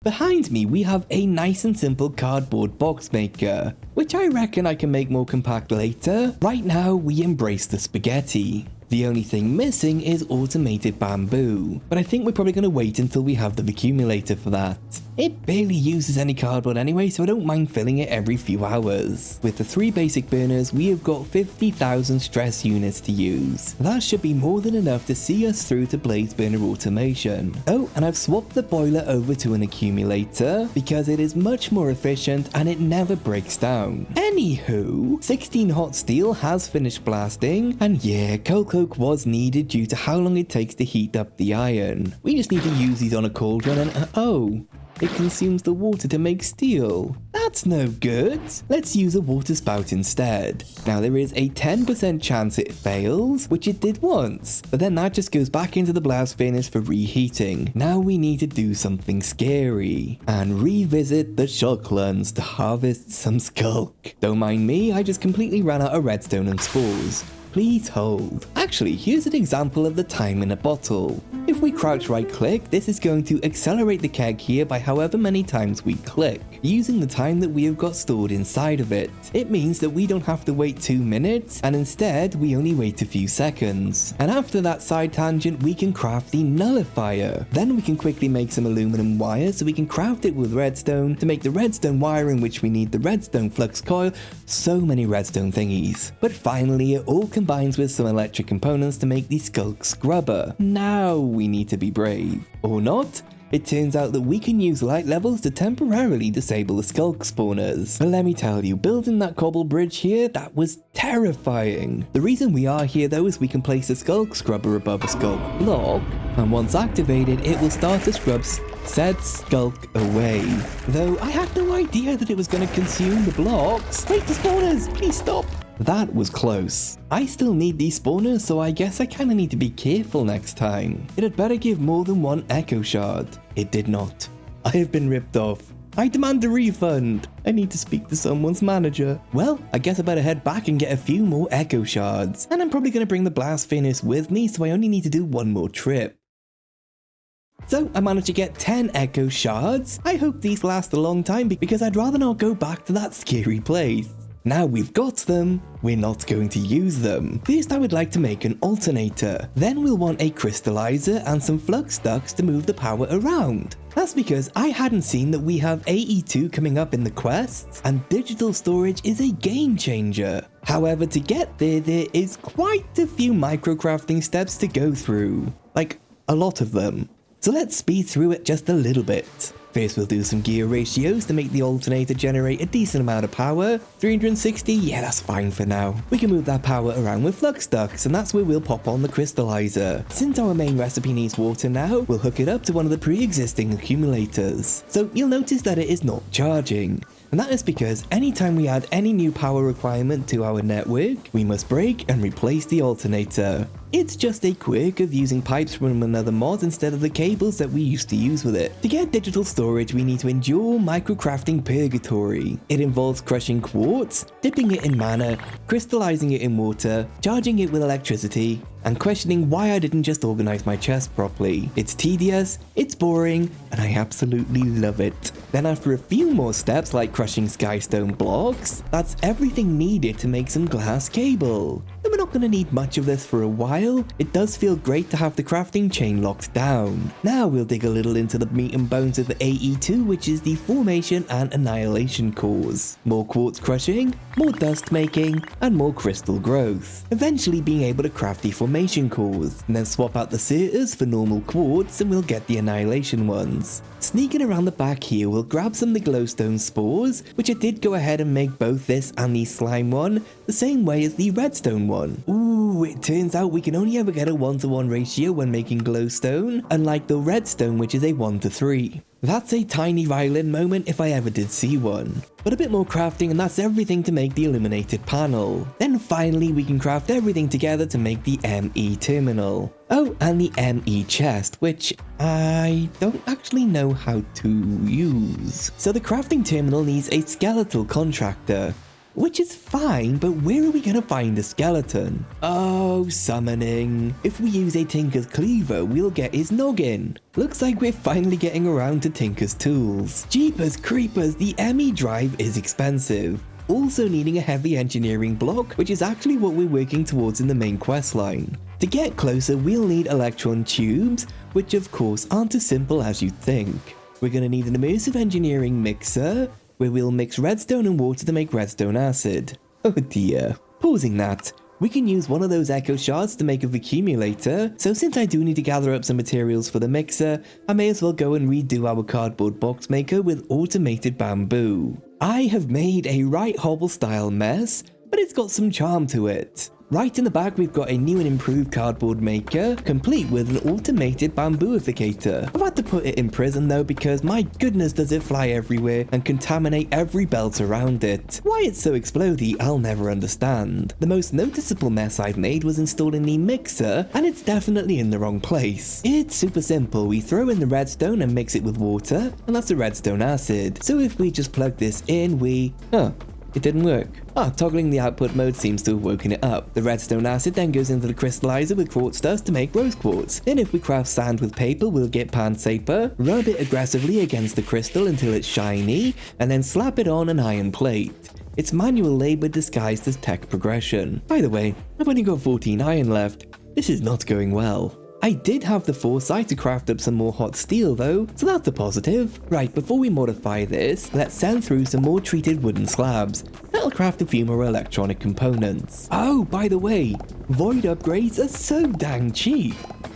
Behind me we have a nice and simple cardboard box maker, which I reckon I can make more compact later. Right now we embrace the spaghetti. The only thing missing is automated bamboo, but I think we're probably going to wait until we have the accumulator for that. It barely uses any cardboard anyway, so I don't mind filling it every few hours. With the 3 basic burners, we have got 50,000 stress units to use. That should be more than enough to see us through to blaze burner automation. Oh, and I've swapped the boiler over to an accumulator because it is much more efficient and it never breaks down. Anywho, 16 hot steel has finished blasting, and yeah, coal coke was needed due to how long it takes to heat up the iron. We just need to use these on a cauldron and oh, it consumes the water to make steel. That's no good. Let's use a water spout instead. Now there is a 10% chance it fails, which it did once, but then that just goes back into the blast furnace for reheating. Now we need to do something scary and revisit the shotguns to harvest some sculk. Don't mind me, I just completely ran out of redstone and spores. Please hold. Actually, here's an example of the time in a bottle. If we crouch right click, this is going to accelerate the keg here by however many times we click, using the time that we have got stored inside of it. It means that we don't have to wait 2 minutes, and instead we only wait a few seconds. And after that side tangent, we can craft the nullifier. Then we can quickly make some aluminum wire so we can craft it with redstone to make the redstone wire in which we need the redstone flux coil. So many redstone thingies. But finally, it all combines with some electric components to make the sculk scrubber. Now we need to be brave. Or not. It turns out that we can use light levels to temporarily disable the sculk spawners. But let me tell you, building that cobble bridge here, that was terrifying. The reason we are here though is we can place a sculk scrubber above a sculk block, and once activated it will start to scrub said sculk away. Though I had no idea that it was going to consume the blocks. Wait, the spawners! Please stop! That was close. I still need these spawners, so I guess I kinda need to be careful next time. It had better give more than 1 echo shard. It did not. I have been ripped off. I demand a refund. I need to speak to someone's manager. Well, I guess I better head back and get a few more echo shards. And I'm probably gonna bring the blast furnace with me, so I only need to do 1 more trip. So I managed to get 10 echo shards. I hope these last a long time because I'd rather not go back to that scary place. Now we've got them, we're not going to use them. First I would like to make an alternator. Then we'll want a crystallizer and some flux ducts to move the power around. That's because I hadn't seen that we have AE2 coming up in the quests, and digital storage is a game changer. However, to get there is quite a few microcrafting steps to go through. Like, a lot of them. So let's speed through it just a little bit. First we'll do some gear ratios to make the alternator generate a decent amount of power. 360, yeah, that's fine for now. We can move that power around with flux ducts, and that's where we'll pop on the crystallizer. Since our main recipe needs water now, we'll hook it up to one of the pre-existing accumulators. So you'll notice that it is not charging. And that is because anytime we add any new power requirement to our network, we must break and replace the alternator. It's just a quirk of using pipes from another mod instead of the cables that we used to use with it. To get digital storage, we need to endure microcrafting purgatory. It involves crushing quartz, dipping it in mana, crystallizing it in water, charging it with electricity, and questioning why I didn't just organize my chest properly. It's tedious, it's boring, and I absolutely love it. Then after a few more steps like crushing skystone blocks, that's everything needed to make some glass cable. And we're not gonna need much of this for a while, it does feel great to have the crafting chain locked down. Now we'll dig a little into the meat and bones of the AE2, which is the formation and annihilation cores. More quartz crushing, more dust making, and more crystal growth. Eventually being able to craft the formation cores, and then swap out the sears for normal quartz and we'll get the annihilation ones. Sneaking around the back here, we'll grab some of the glowstone spores, which I did go ahead and make both this and the slime one the same way as the redstone one. Ooh, it turns out we can only ever get a 1:1 ratio when making glowstone, unlike the redstone which is a 1:3. That's a tiny violin moment if I ever did see one. But a bit more crafting and that's everything to make the illuminated panel. Then finally we can craft everything together to make the ME terminal. Oh, and the ME chest, which I don't actually know how to use. So the crafting terminal needs a skeletal contractor. Which is fine, but where are we gonna find a skeleton? Oh, summoning. If we use a Tinker's Cleaver, we'll get his noggin. Looks like we're finally getting around to Tinker's tools. Jeepers creepers, the ME drive is expensive. Also needing a heavy engineering block, which is actually what we're working towards in the main quest line. To get closer, we'll need electron tubes, which of course aren't as simple as you'd think. We're gonna need an immersive engineering mixer, where we'll mix redstone and water to make redstone acid. Oh dear. Pausing that, we can use one of those echo shards to make a accumulator, so since I do need to gather up some materials for the mixer, I may as well go and redo our cardboard box maker with automated bamboo. I have made a right Hobble style mess, but it's got some charm to it. Right in the back we've got a new and improved cardboard maker, complete with an automated bambooificator. I've had to put it in prison though because my goodness does it fly everywhere and contaminate every belt around it. Why it's so explodey I'll never understand. The most noticeable mess I've made was installing the mixer and it's definitely in the wrong place. It's super simple, we throw in the redstone and mix it with water and that's a redstone acid. So if we just plug this in it didn't work. Toggling the output mode seems to have woken it up. The redstone acid then goes into the crystallizer with quartz dust to make rose quartz. Then if we craft sand with paper, we'll get pan saper, rub it aggressively against the crystal until it's shiny, and then slap it on an iron plate. It's manual labor disguised as tech progression. By the way, I've only got 14 iron left. This is not going well. I did have the foresight to craft up some more hot steel though, so that's a positive. Right, before we modify this, let's send through some more treated wooden slabs. That'll craft a few more electronic components. Oh, by the way, void upgrades are so dang cheap.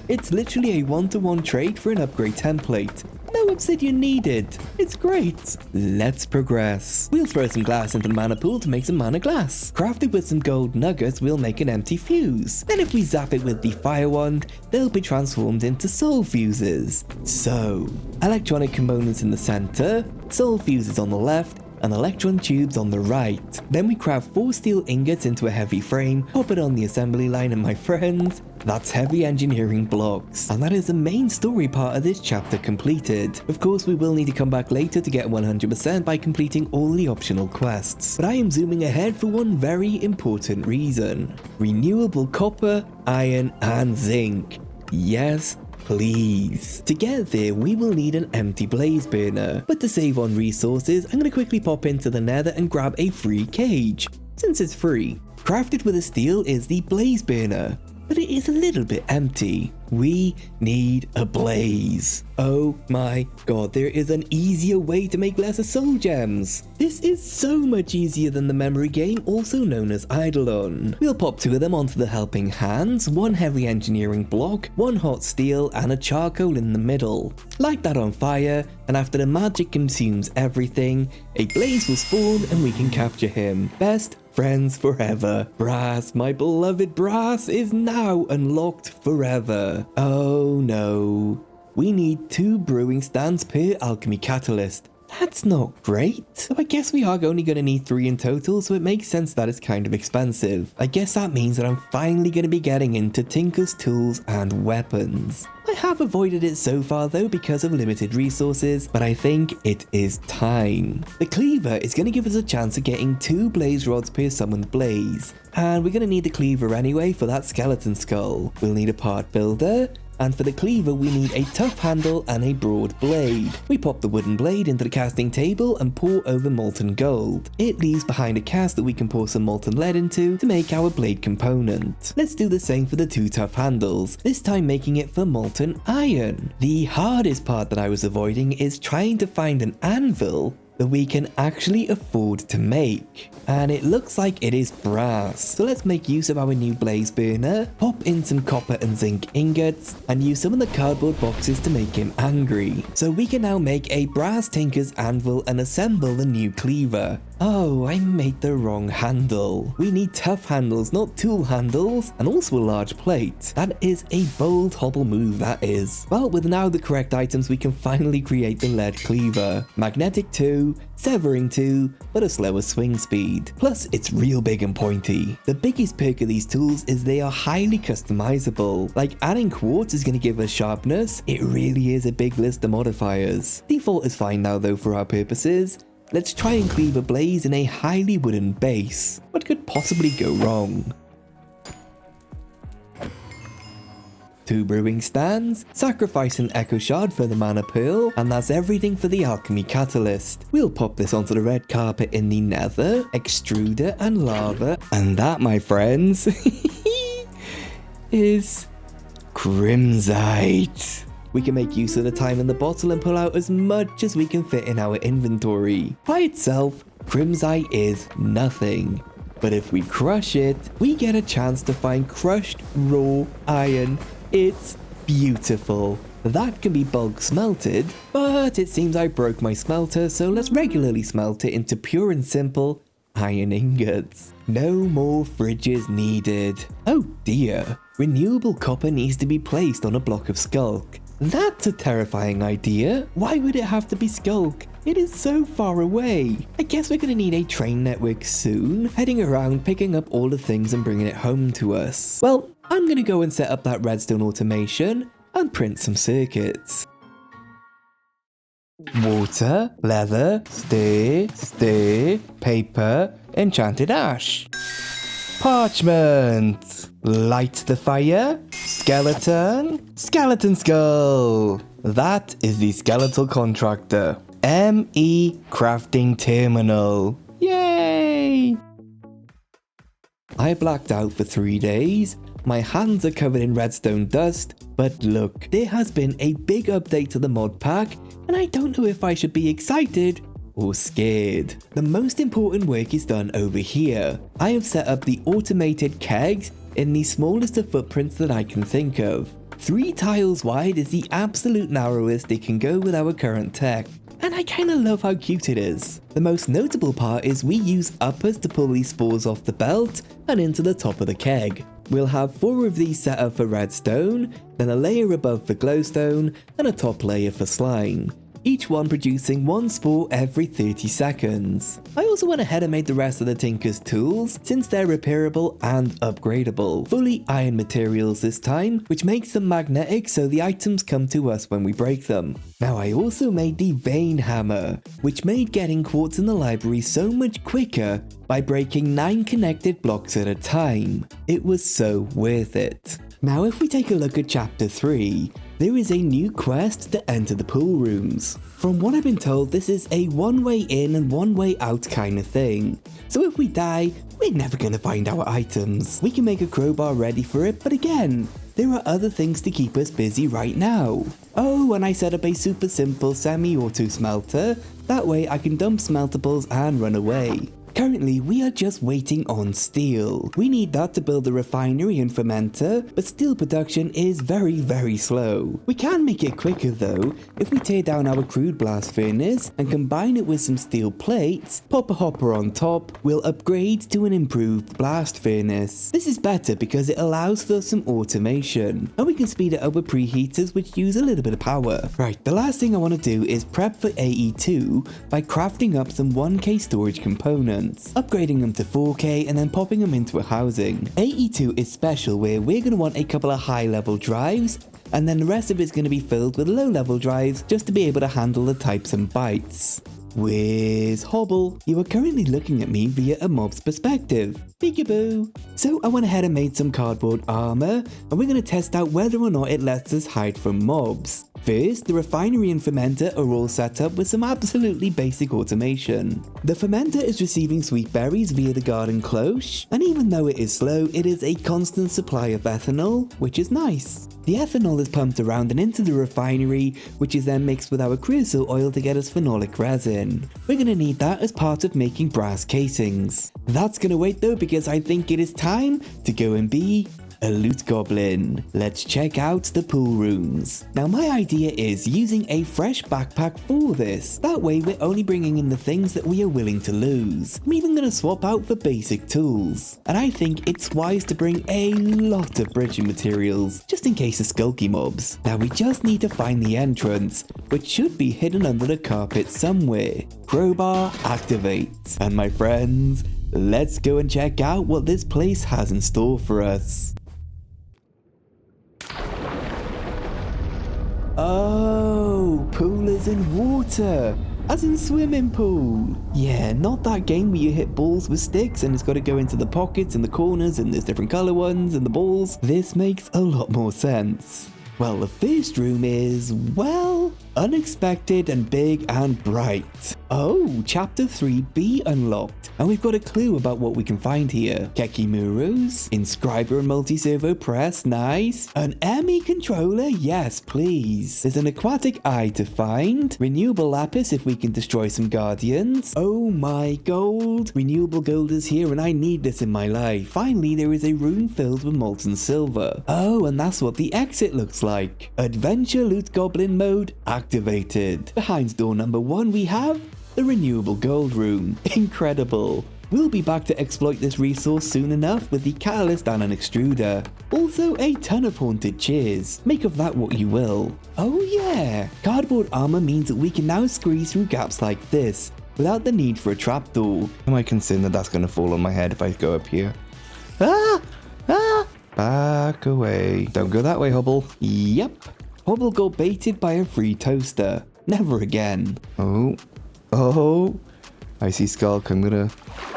It's literally a 1-to-1 trade for an upgrade template. No obsidian needed. It's great. Let's progress. We'll throw some glass into the mana pool to make some mana glass. Crafted with some gold nuggets, we'll make an empty fuse. Then if we zap it with the fire wand, they'll be transformed into soul fuses. So, electronic components in the center, soul fuses on the left, and electron tubes on the right. Then we craft 4 steel ingots into a heavy frame, pop it on the assembly line, and my friends, that's heavy engineering blocks. And that is the main story part of this chapter completed. Of course, we will need to come back later to get 100% by completing all the optional quests. But I am zooming ahead for one very important reason. Renewable copper, iron, and zinc. Yes, please. To get there, we will need an empty blaze burner, but to save on resources, I'm going to quickly pop into the nether and grab a free cage, since it's free. Crafted with a steel is the blaze burner, but it is a little bit empty. We need a blaze. Oh my god, there is an easier way to make lesser soul gems. This is so much easier than the memory game, also known as Eidolon. We'll pop 2 of them onto the helping hands, 1 heavy engineering block, 1 hot steel, and a charcoal in the middle. Light that on fire, and after the magic consumes everything, a blaze will spawn and we can capture him. Best friends forever. Brass, my beloved brass, is now unlocked forever. Oh no. We need 2 brewing stands per alchemy catalyst. That's not great. So I guess we are only going to need 3 in total, so it makes sense that it's kind of expensive. I guess that means that I'm finally going to be getting into Tinker's tools and weapons. I have avoided it so far though because of limited resources, but I think it is time. The cleaver is going to give us a chance of getting 2 blaze rods per summoned blaze. And we're going to need the cleaver anyway for that skeleton skull. We'll need a part builder, And for the cleaver we need a tough handle and a broad blade. We pop the wooden blade into the casting table and pour over molten gold. It leaves behind a cast that we can pour some molten lead into to make our blade component. Let's do the same for the two tough handles, this time making it for molten iron. The hardest part that I was avoiding is trying to find an anvil that we can actually afford to make. And it looks like it is brass. So let's make use of our new blaze burner, pop in some copper and zinc ingots, and use some of the cardboard boxes to make him angry. So we can now make a brass tinker's anvil and assemble the new cleaver. Oh, I made the wrong handle. We need tough handles, not tool handles, and also a large plate. That is a bold Hobble move, that is. Well, with now the correct items, we can finally create the lead cleaver. Magnetic 2, severing 2, but a slower swing speed. Plus, it's real big and pointy. The biggest perk of these tools is they are highly customizable. Like adding quartz is going to give us sharpness. It really is a big list of modifiers. Default is fine now though for our purposes. Let's try and cleave a blaze in a highly wooden base. What could possibly go wrong? 2 brewing stands, sacrifice an echo shard for the mana pearl, and that's everything for the alchemy catalyst. We'll pop this onto the red carpet in the nether, extruder and lava, and that, my friends, is crimsite. We can make use of the time in the bottle and pull out as much as we can fit in our inventory. By itself, crimsite is nothing. But if we crush it, we get a chance to find crushed raw iron. It's beautiful. That can be bulk smelted, but it seems I broke my smelter, so let's regularly smelt it into pure and simple iron ingots. No more fridges needed. Oh dear, renewable copper needs to be placed on a block of sculk. That's a terrifying idea. Why would it have to be sculk? It is so far away. I guess we're gonna need a train network soon, heading around picking up all the things and bringing it home to us. Well, I'm gonna go and set up that redstone automation and print some circuits. Water, leather, stir, paper, enchanted ash. Parchment. Light the fire. Skeleton skull. That is the skeletal contractor. ME crafting terminal. Yay! I blacked out for 3 days. My hands are covered in redstone dust, but look, there has been a big update to the mod pack, and I don't know if I should be excited or scared. The most important work is done over here. I have set up the automated kegs in the smallest of footprints that I can think of. 3 tiles wide is the absolute narrowest it can go with our current tech. And I kinda love how cute it is. The most notable part is we use uppers to pull these spores off the belt and into the top of the keg. We'll have 4 of these set up for redstone, then a layer above for glowstone, and a top layer for slime. Each one producing 1 spore every 30 seconds. I also went ahead and made the rest of the Tinker's tools, since they're repairable and upgradable. Fully iron materials this time, which makes them magnetic so the items come to us when we break them. Now I also made the vein hammer, which made getting quartz in the library so much quicker by breaking 9 connected blocks at a time. It was so worth it. Now if we take a look at chapter 3, there is a new quest to enter the pool rooms. From what I've been told, this is a one-way in and one-way out kind of thing. So if we die, we're never going to find our items. We can make a crowbar ready for it, but again, there are other things to keep us busy right now. Oh, and I set up a super simple semi-auto smelter. That way I can dump smeltables and run away. Currently, we are just waiting on steel. We need that to build a refinery and fermenter, but steel production is very slow. We can make it quicker though, if we tear down our crude blast furnace and combine it with some steel plates, pop a hopper on top, we'll upgrade to an improved blast furnace. This is better because it allows for some automation, and we can speed it up with preheaters which use a little bit of power. Right, the last thing I want to do is prep for AE2 by crafting up some 1K storage components. Upgrading them to 4K and then popping them into a housing. AE2 is special where we're going to want a couple of high level drives, and then the rest of it's going to be filled with low level drives just to be able to handle the types and bytes. Where's Hobble? You are currently looking at me via a mob's perspective. Peekaboo. So I went ahead and made some cardboard armor, and we're going to test out whether or not it lets us hide from mobs. First, the refinery and fermenter are all set up with some absolutely basic automation. The fermenter is receiving sweet berries via the garden cloche, and even though it is slow, it is a constant supply of ethanol, which is nice. The ethanol is pumped around and into the refinery, which is then mixed with our creosote oil to get us phenolic resin. We're going to need that as part of making brass casings. That's going to wait though, because I think it is time to go and be a loot goblin. Let's check out the pool rooms. Now my idea is using a fresh backpack for this. That way we're only bringing in the things that we are willing to lose. I'm even going to swap out the basic tools. And I think it's wise to bring a lot of bridging materials, just in case of skulky mobs. Now we just need to find the entrance, which should be hidden under the carpet somewhere. Crowbar activate. And my friends, let's go and check out what this place has in store for us. Oh, pool is in water, as in swimming pool. Yeah, not that game where you hit balls with sticks and it's got to go into the pockets and the corners and there's different color ones and the balls. This makes a lot more sense. Well, the first room is, well, unexpected and big and bright. Oh, chapter 3B unlocked, and we've got a clue about what we can find here. Kekimuros, inscriber and multi-servo press, nice. An ME controller, yes please. There's an aquatic eye to find. Renewable lapis if we can destroy some guardians. Oh my gold. Renewable gold is here and I need this in my life. Finally, there is a room filled with molten silver. Oh, and that's what the exit looks like. Adventure loot goblin mode activated. Behind door number 1 we have the renewable gold room. Incredible. We'll be back to exploit this resource soon enough with the catalyst and an extruder. Also a ton of haunted chairs. Make of that what you will. Oh yeah, cardboard armor means that we can now squeeze through gaps like this without the need for a trapdoor. Am I concerned that that's going to fall on my head if I go up here? Ah! Ah! Back away. Don't go that way, Hobble. Yep. Hobble got baited by a free toaster. Never again. Oh. Oh. I see Sculk. I'm gonna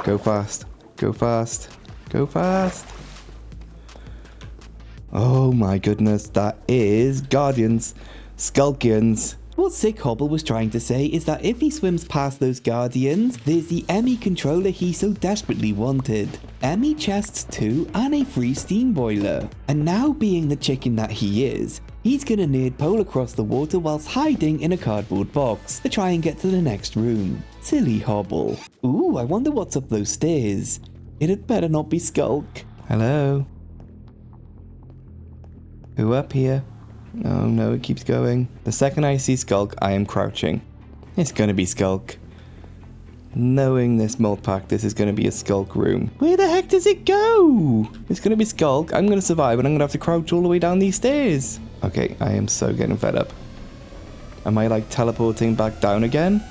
go fast. Go fast. Go fast. Oh my goodness. That is Guardians. Skulkians. What Sick Hobble was trying to say is that if he swims past those Guardians, there's the ME controller he so desperately wanted. ME chests too, and a free steam boiler. And now being the chicken that he is, he's gonna nerd pole across the water whilst hiding in a cardboard box to try and get to the next room. Silly Hobble. Ooh, I wonder what's up those stairs. It had better not be Skulk. Hello? Who up here? Oh no, it keeps going. The second I see Skulk, I am crouching. It's gonna be Skulk. Knowing this Modpack, this is gonna be a Skulk room. Where the heck does it go? It's gonna be Skulk. I'm gonna survive and I'm gonna have to crouch all the way down these stairs. Okay, I am so getting fed up. Am I like teleporting back down again?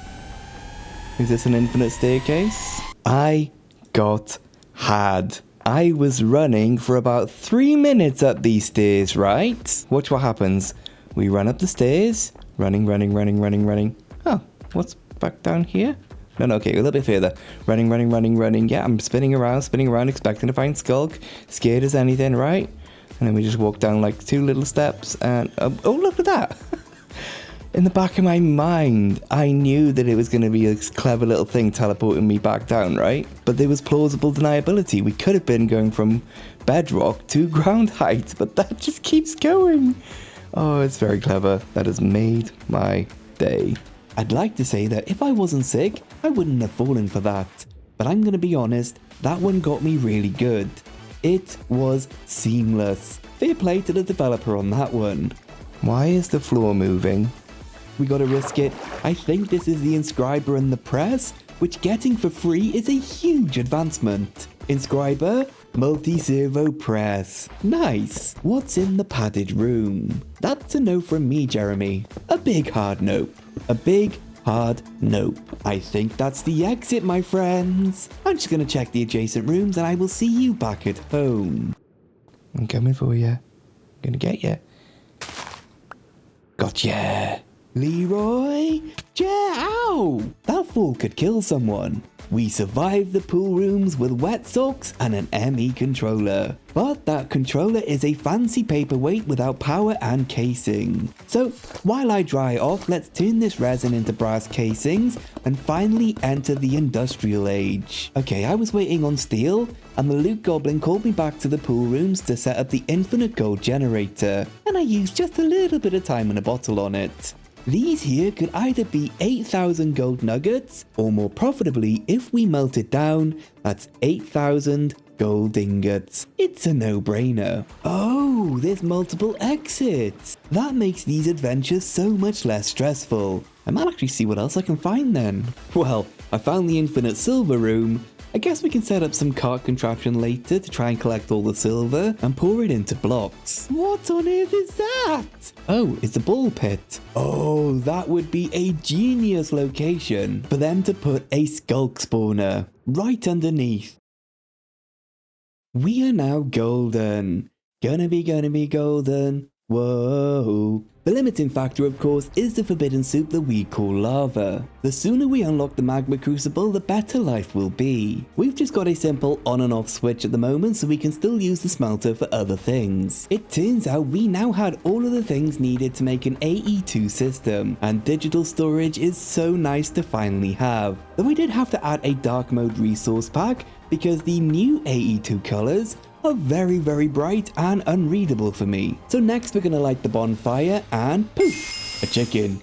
Is this an infinite staircase? I got had. I was running for about 3 minutes up these stairs, right? Watch what happens. We run up the stairs. Running. Oh, what's back down here? No, okay, a little bit further. Running. Yeah, I'm spinning around, expecting to find Skulk. Scared as anything, right? And then we just walk down like 2 little steps and... oh, look at that! In the back of my mind, I knew that it was going to be a clever little thing teleporting me back down, right? But there was plausible deniability. We could have been going from bedrock to ground height, but that just keeps going. Oh, it's very clever. That has made my day. I'd like to say that if I wasn't sick, I wouldn't have fallen for that. But I'm going to be honest, that one got me really good. It was seamless. Fair play to the developer on that one. Why is the floor moving? We gotta risk it. I think this is the inscriber and the press, which getting for free is a huge advancement. Inscriber, multi-servo press. Nice. What's in the padded room? That's a no from me, Jeremy. A big hard nope. A big hard nope. I think that's the exit, my friends. I'm just gonna check the adjacent rooms and I will see you back at home. I'm coming for you. Gonna get you. Gotcha. Leroy? Ow! That fall could kill someone. We survived the pool rooms with wet socks and an ME controller. But that controller is a fancy paperweight without power and casing. So while I dry off, let's turn this resin into brass casings and finally enter the industrial age. Okay, I was waiting on steel and the loot goblin called me back to the pool rooms to set up the infinite gold generator. And I used just a little bit of time and a bottle on it. These here could either be 8,000 gold nuggets, or more profitably, if we melt it down, that's 8,000 gold ingots. It's a no-brainer. Oh, there's multiple exits. That makes these adventures so much less stressful. I might actually see what else I can find then. Well, I found the infinite silver room. I guess we can set up some cart contraption later to try and collect all the silver and pour it into blocks. What on earth is that? Oh, it's a ball pit. Oh, that would be a genius location for them to put a sculk spawner right underneath. We are now golden. Gonna be golden. Whoa. The limiting factor, of course, is the forbidden soup that we call lava. The sooner we unlock the magma crucible, the better life will be. We've just got a simple on and off switch at the moment, so we can still use the smelter for other things. It turns out we now had all of the things needed to make an AE2 system, and digital storage is so nice to finally have. Though we did have to add a dark mode resource pack, because the new AE2 colors are very bright and unreadable for me. So next we're gonna light the bonfire and poof, a chicken.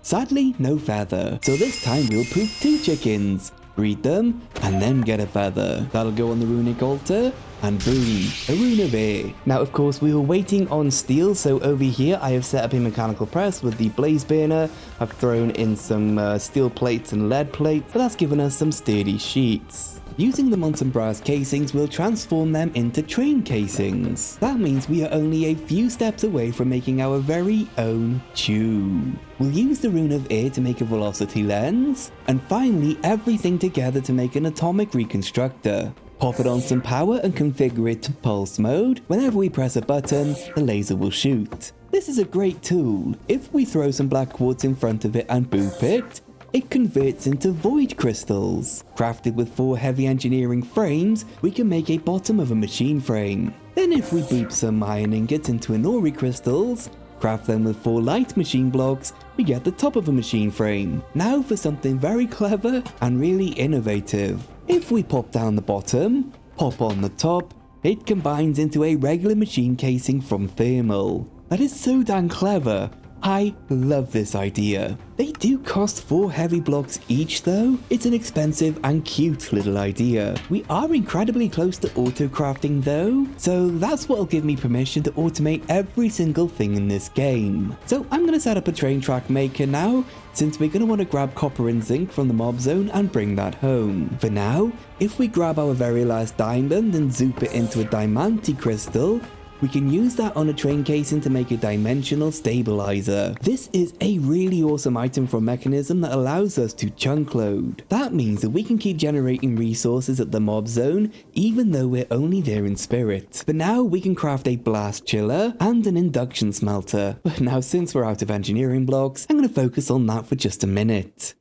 Sadly, no feather, so this time we'll poof 2 chickens, breed them, and then get a feather. That'll go on the runic altar, and boom, a rune of air. Now of course we were waiting on steel, so over here I have set up a mechanical press with the blaze burner. I've thrown in some steel plates and lead plates, but that's given us some sturdy sheets. Using them on some brass casings will transform them into train casings. That means we are only a few steps away from making our very own tube. We'll use the rune of air to make a velocity lens, and finally everything together to make an atomic reconstructor. Pop it on some power and configure it to pulse mode. Whenever we press a button, the laser will shoot. This is a great tool. If we throw some black quartz in front of it and boop it, it converts into void crystals. Crafted with 4 heavy engineering frames, we can make a bottom of a machine frame. Then if we boop some iron ingots into Inori crystals, craft them with 4 light machine blocks, we get the top of a machine frame. Now for something very clever and really innovative. If we pop down the bottom, pop on the top, it combines into a regular machine casing from thermal. That is so damn clever. I love this idea. They do cost 4 heavy blocks each though. It's an expensive and cute little idea. We are incredibly close to auto crafting though, so that's what'll give me permission to automate every single thing in this game. So I'm gonna set up a train track maker now, since we're gonna want to grab copper and zinc from the mob zone and bring that home. For now, if we grab our very last diamond and zoop it into a diamante crystal, we can use that on a train casing to make a dimensional stabilizer. This is a really awesome item from Mekanism that allows us to chunk load. That means that we can keep generating resources at the mob zone even though we're only there in spirit. But now we can craft a blast chiller and an induction smelter. But now since we're out of engineering blocks, I'm going to focus on that for just a minute.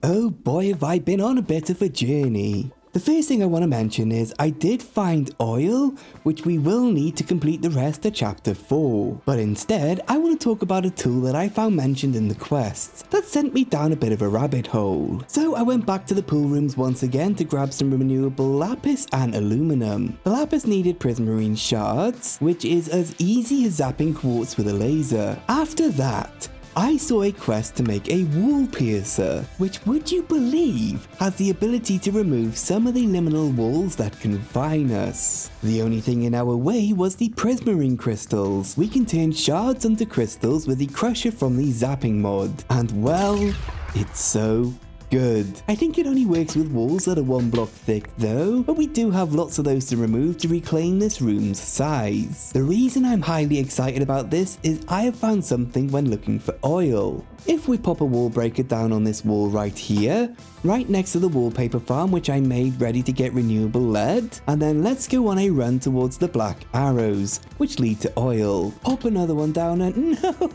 Oh boy, have I been on a bit of a journey. The first thing I want to mention is I did find oil, which we will need to complete the rest of chapter 4. But instead, I want to talk about a tool that I found mentioned in the quests that sent me down a bit of a rabbit hole. So I went back to the pool rooms once again to grab some renewable lapis and aluminum. The lapis needed prismarine shards, which is as easy as zapping quartz with a laser. After that, I saw a quest to make a wall piercer, which, would you believe, has the ability to remove some of the liminal walls that confine us. The only thing in our way was the prismarine crystals. We can turn shards into crystals with the crusher from the zapping mod, and well, it's so Good. I think it only works with walls that are 1 block thick though, but we do have lots of those to remove to reclaim this room's size. The reason I'm highly excited about this is I have found something when looking for oil. If we pop a wall breaker down on this wall right here, right next to the wallpaper farm which I made ready to get renewable lead, and then let's go on a run towards the black arrows, which lead to oil. Pop another one down and no!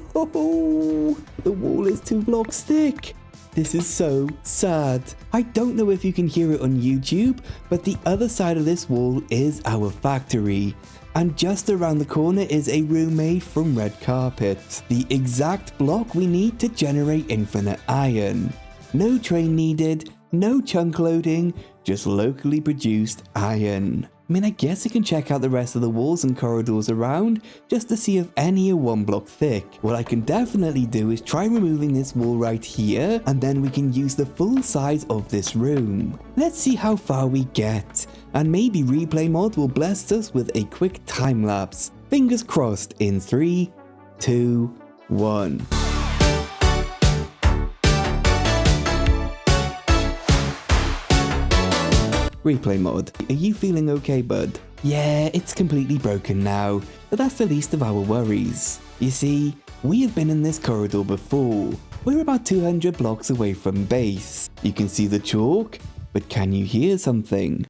The wall is 2 blocks thick. This is so sad. I don't know if you can hear it on YouTube, but the other side of this wall is our factory. And just around the corner is a room made from red carpet. The exact block we need to generate infinite iron. No train needed, no chunk loading, just locally produced iron. I mean, I guess I can check out the rest of the walls and corridors around just to see if any are 1 block thick. What I can definitely do is try removing this wall right here, and then we can use the full size of this room. Let's see how far we get, and maybe Replay Mod will bless us with a quick time lapse. Fingers crossed in 3, 2, 1. Replay Mod, are you feeling okay, bud? Yeah, it's completely broken now, but that's the least of our worries. You see, we have been in this corridor before. We're about 200 blocks away from base. You can see the chalk, but can you hear something?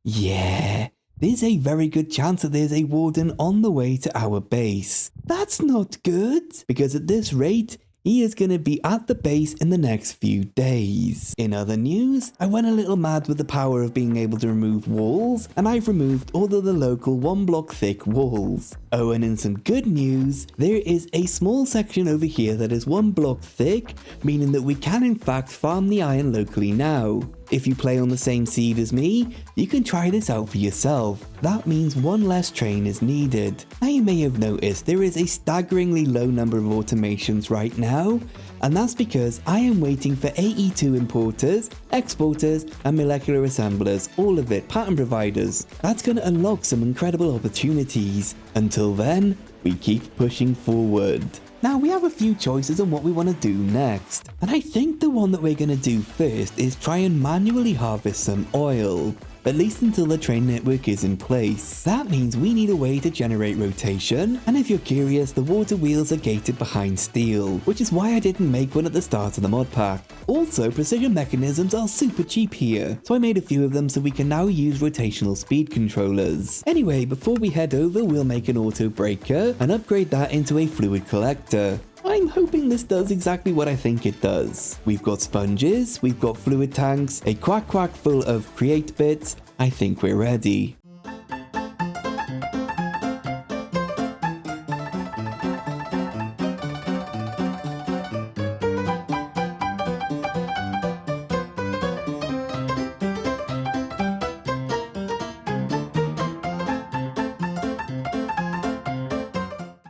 Yeah, there's a very good chance that there's a warden on the way to our base. That's not good, because at this rate, he is going to be at the base in the next few days. In other news, I went a little mad with the power of being able to remove walls, and I've removed all of the local 1 block thick walls. Oh, and in some good news, there is a small section over here that is 1 block thick, meaning that we can in fact farm the iron locally now. If you play on the same seed as me, you can try this out for yourself. That means 1 less train is needed. Now you may have noticed there is a staggeringly low number of automations right now, and that's because I am waiting for AE2 importers, exporters, and molecular assemblers, all of it pattern providers. That's going to unlock some incredible opportunities. Until then, we keep pushing forward. Now we have a few choices on what we want to do next, and I think the one that we're going to do first is try and manually harvest some oil. At least until the train network is in place. That means we need a way to generate rotation, and if you're curious, the water wheels are gated behind steel, which is why I didn't make one at the start of the mod pack. Also, precision mechanisms are super cheap here, so I made a few of them so we can now use rotational speed controllers. Anyway, before we head over, we'll make an auto breaker and upgrade that into a fluid collector. I'm hoping this does exactly what I think it does. We've got sponges, we've got fluid tanks, a quack full of create bits. I think we're ready.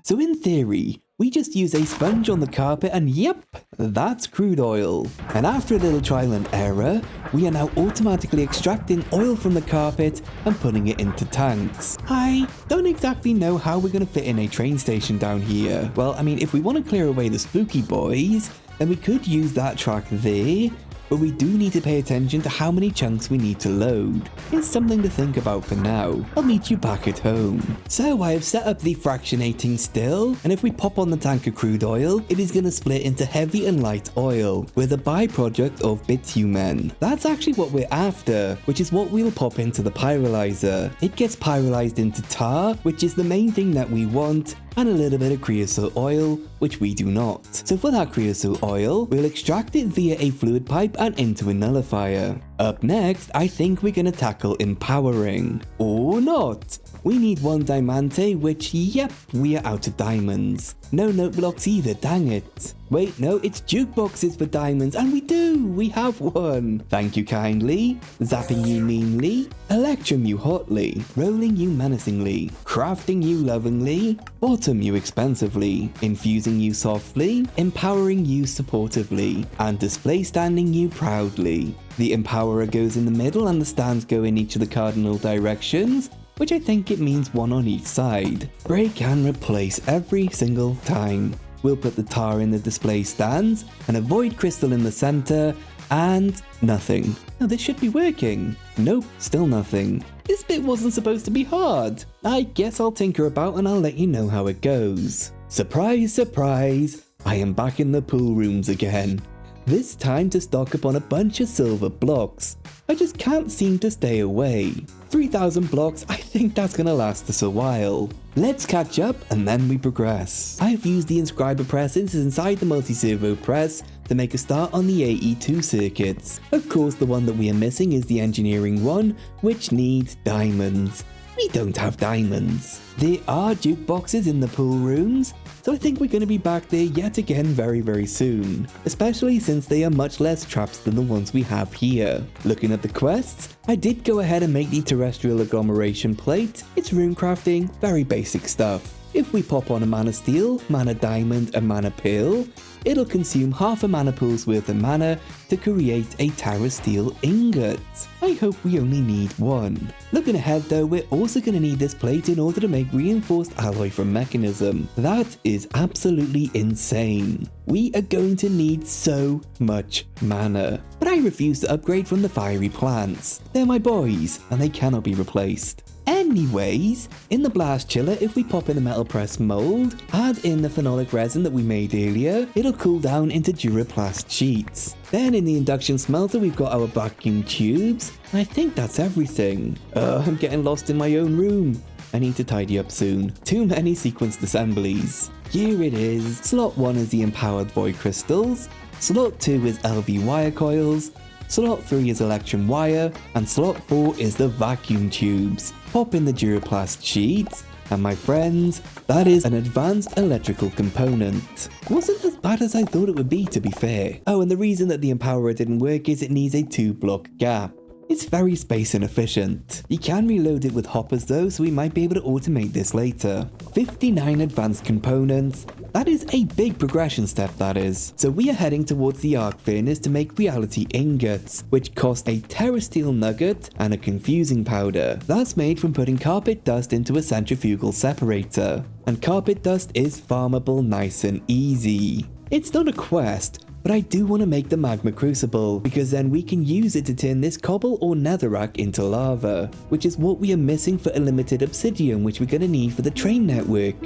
So in theory, we just use a sponge on the carpet and yep, that's crude oil. And after a little trial and error, we are now automatically extracting oil from the carpet and putting it into tanks. I don't exactly know how we're going to fit in a train station down here. Well, I mean, if we want to clear away the spooky boys, then we could use that track there. But we do need to pay attention to how many chunks we need to load. It's something to think about for now. I'll meet you back at home. So I have set up the fractionating still, and if we pop on the tank of crude oil, it is going to split into heavy and light oil, with a byproduct of bitumen. That's actually what we're after, which is what we'll pop into the pyrolyzer. It gets pyrolyzed into tar, which is the main thing that we want, and a little bit of creosote oil, which we do not. So for that creosote oil, we'll extract it via a fluid pipe and into a nullifier. Up next, I think we're going to tackle empowering. Or not. We need 1 diamante, which, yep, we are out of diamonds. No note blocks either, dang it. Wait, no, it's jukeboxes for diamonds, and we have one. Thank you kindly, zapping you meanly, electrum you hotly, rolling you menacingly, crafting you lovingly, bottom you expensively, infusing you softly, empowering you supportively, and display standing you proudly. The empowerer goes in the middle and the stands go in each of the cardinal directions, which I think it means 1 on each side. Break and replace every single time. We'll put the tar in the display stands and a void crystal in the center, and nothing. Now this should be working. Nope, still nothing. This bit wasn't supposed to be hard. I guess I'll tinker about and I'll let you know how it goes. Surprise, surprise, I am back in the pool rooms again. This time to stock up on a bunch of silver blocks. I just can't seem to stay away. 3,000 blocks, I think that's gonna last us a while. Let's catch up and then we progress. I've used the inscriber presses inside the multi-servo press to make a start on the AE2 circuits. Of course, the one that we are missing is the engineering one, which needs diamonds. We don't have diamonds. There are jukeboxes in the pool rooms, so I think we're going to be back there yet again very soon, especially since they are much less traps than the ones we have here. Looking at the quests, I did go ahead and make the terrestrial agglomeration plate. It's rune crafting, very basic stuff. If we pop on a mana steel, mana diamond and mana pearl, it'll consume half a mana pool's worth of mana to create a Terra Steel ingot. I hope we only need one. Looking ahead though, we're also going to need this plate in order to make reinforced alloy from Mekanism. That is absolutely insane. We are going to need so much mana. But I refuse to upgrade from the fiery plants. They're my boys and they cannot be replaced. Anyways, in the blast chiller, if we pop in a metal press mold, add in the phenolic resin that we made earlier, it'll cool down into Duraplast sheets. Then in the induction smelter, we've got our vacuum tubes, and I think that's everything. I'm getting lost in my own room. I need to tidy up soon. Too many sequenced assemblies. Here it is. Slot 1 is the empowered void crystals, slot 2 is LV wire coils, slot 3 is electrum wire, and slot 4 is the vacuum tubes. Pop in the Duraplast sheets, and my friends, that is an advanced electrical component. Wasn't as bad as I thought it would be, to be fair. Oh, and the reason that the empowerer didn't work is it needs a 2-block gap. It's very space inefficient. You can reload it with hoppers though, so we might be able to automate this later. 59 advanced components. That is a big progression step, that is. So we are heading towards the arc furnace to make reality ingots, which cost a Terra Steel nugget and a confusing powder. That's made from putting carpet dust into a centrifugal separator. And carpet dust is farmable nice and easy. It's not a quest, but I do want to make the magma crucible, because then we can use it to turn this cobble or netherrack into lava, which is what we are missing for a limited obsidian, which we're going to need for the train network.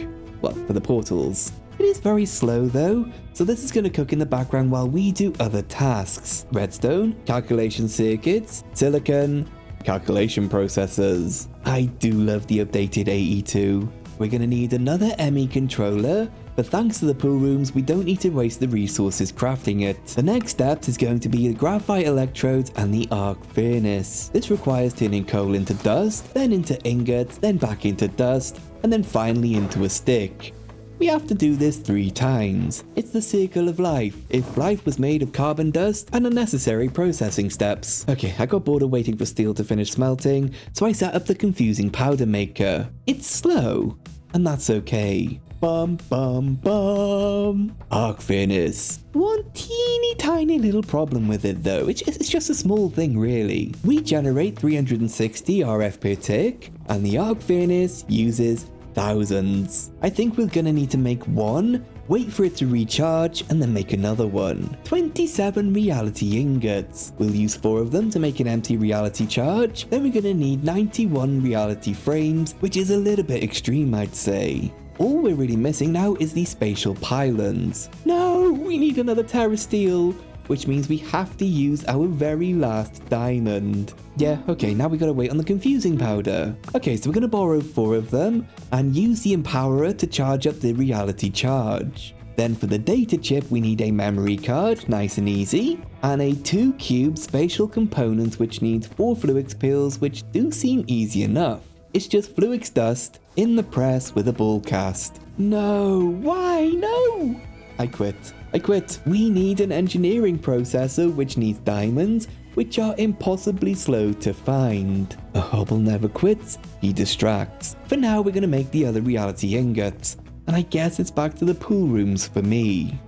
Well, for the portals. It is very slow though, so this is going to cook in the background while we do other tasks. Redstone, calculation circuits, silicon, calculation processors. I do love the updated AE2. We're going to need another ME controller, but thanks to the pool rooms, we don't need to waste the resources crafting it. The next step is going to be the graphite electrodes and the arc furnace. This requires turning coal into dust, then into ingots, then back into dust, and then finally into a stick. We have to do this 3 times. It's the circle of life. If life was made of carbon dust and unnecessary processing steps. Okay, I got bored of waiting for steel to finish smelting, so I set up the confusing powder maker. It's slow, and that's okay. Bum bum bum. Arc furnace. One teeny tiny little problem with it though. It's just a small thing really. We generate 360 RF per tick, and the arc furnace uses thousands. I think we're gonna need to make one, wait for it to recharge, and then make another one. 27 reality ingots. We'll use 4 of them to make an empty reality charge. Then we're gonna need 91 reality frames, which is a little bit extreme, I'd say. All we're really missing now is the spatial pylons. No, we need another Terra Steel, which means we have to use our very last diamond. Yeah, okay, now we gotta wait on the confusing powder. Okay, so we're gonna borrow 4 of them and use the empowerer to charge up the reality charge. Then for the data chip, we need a memory card, nice and easy, and a 2-cube spatial component which needs 4 Fluix pills, which do seem easy enough. It's just Fluix dust in the press with a ball cast. No, why? No! I quit. We need an engineering processor which needs diamonds, which are impossibly slow to find. A Hobble never quits, he distracts. For now, we're gonna make the other reality ingots, and I guess it's back to the pool rooms for me.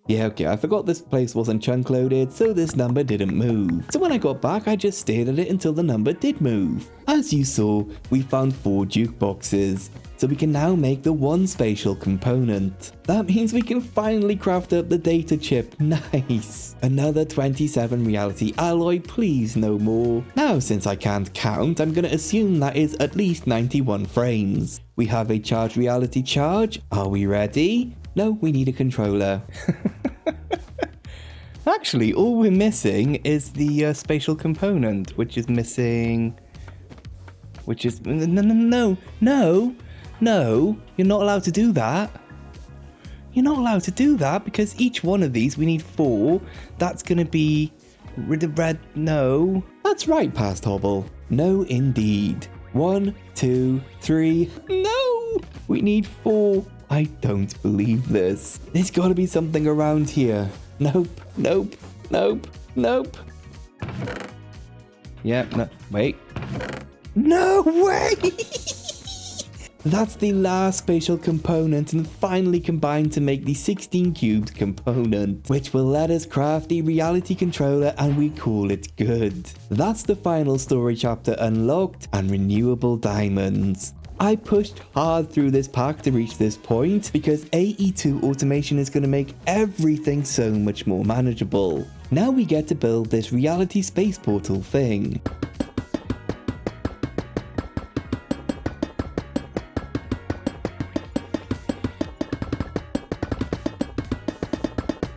Yeah, okay, I forgot this place wasn't chunk loaded, so this number didn't move. So when I got back, I just stared at it until the number did move. As you saw, we found 4 jukeboxes, so we can now make the 1 spatial component. That means we can finally craft up the data chip. Nice. Another 27 reality alloy, please no more. Now, since I can't count, I'm gonna assume that is at least 91 frames. We have a charged reality charge. Are we ready? No, we need a controller. Actually, all we're missing is the spatial component, which is missing... Which is... No, you're not allowed to do that. You're not allowed to do that, because each one of these, we need 4. That's going to be... red... No. That's right, past Hobble. No, indeed. 1, 2, 3... No! We need 4. I don't believe this. There's got to be something around here. Nope. Yeah, no, wait. No way! That's the last spatial component and finally combined to make the 16 cubed component, which will let us craft the reality controller and we call it good. That's the final story chapter unlocked and renewable diamonds. I pushed hard through this pack to reach this point because AE2 automation is going to make everything so much more manageable. Now we get to build this reality space portal thing.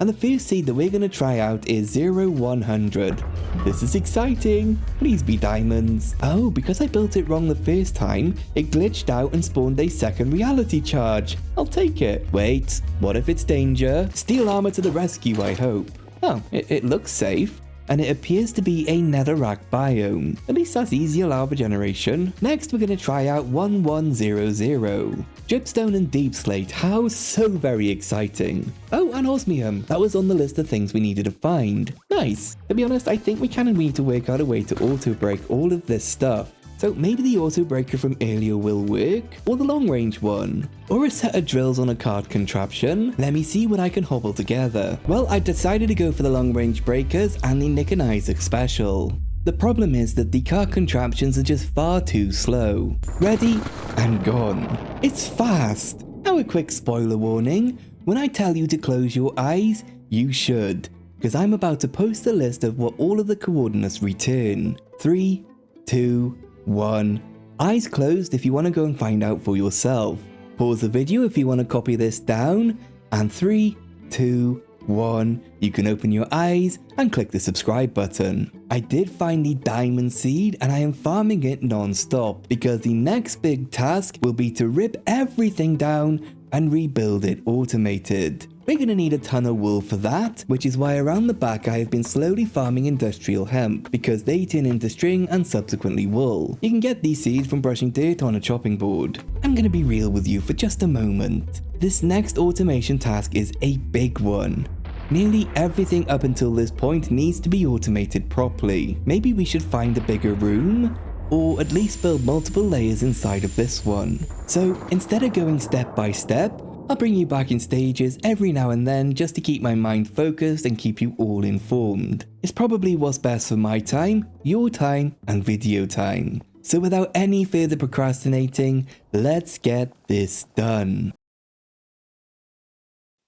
And the first seed that we're going to try out is 0100. This is exciting. Please be diamonds. Oh, because I built it wrong the first time, it glitched out and spawned a second reality charge. I'll take it. Wait, what if it's danger? Steel armor to the rescue, I hope. Oh, it looks safe. And it appears to be a netherrack biome. At least that's easier lava generation. Next, we're going to try out 1100. Dripstone and deep slate, how so very exciting. Oh, and osmium, that was on the list of things we needed to find. Nice. To be honest, I think we kind of need to work out a way to auto break all of this stuff. So maybe the auto breaker from earlier will work, or the long range one, or a set of drills on a cart contraption. Let me see what I can hobble together. Well, I decided to go for the long range breakers and the Mekanism special. The problem is that the cart contraptions are just far too slow. Ready and gone. It's fast. Now a quick spoiler warning. When I tell you to close your eyes, you should, because I'm about to post a list of what all of the coordinates return. 3, 2, 1. Eyes closed if you want to go and find out for yourself. Pause the video if you want to copy this down. And 3, 2, 1. You can open your eyes and click the subscribe button. I did find the diamond seed and I am farming it non-stop because the next big task will be to rip everything down and rebuild it automated. We're going to need a ton of wool for that, which is why around the back I have been slowly farming industrial hemp, because they turn into string and subsequently wool. You can get these seeds from brushing dirt on a chopping board. I'm going to be real with you for just a moment. This next automation task is a big one. Nearly everything up until this point needs to be automated properly. Maybe we should find a bigger room, or at least build multiple layers inside of this one. So instead of going step by step, I'll bring you back in stages every now and then just to keep my mind focused and keep you all informed. It's probably what's best for my time, your time, and video time. So without any further procrastinating, let's get this done.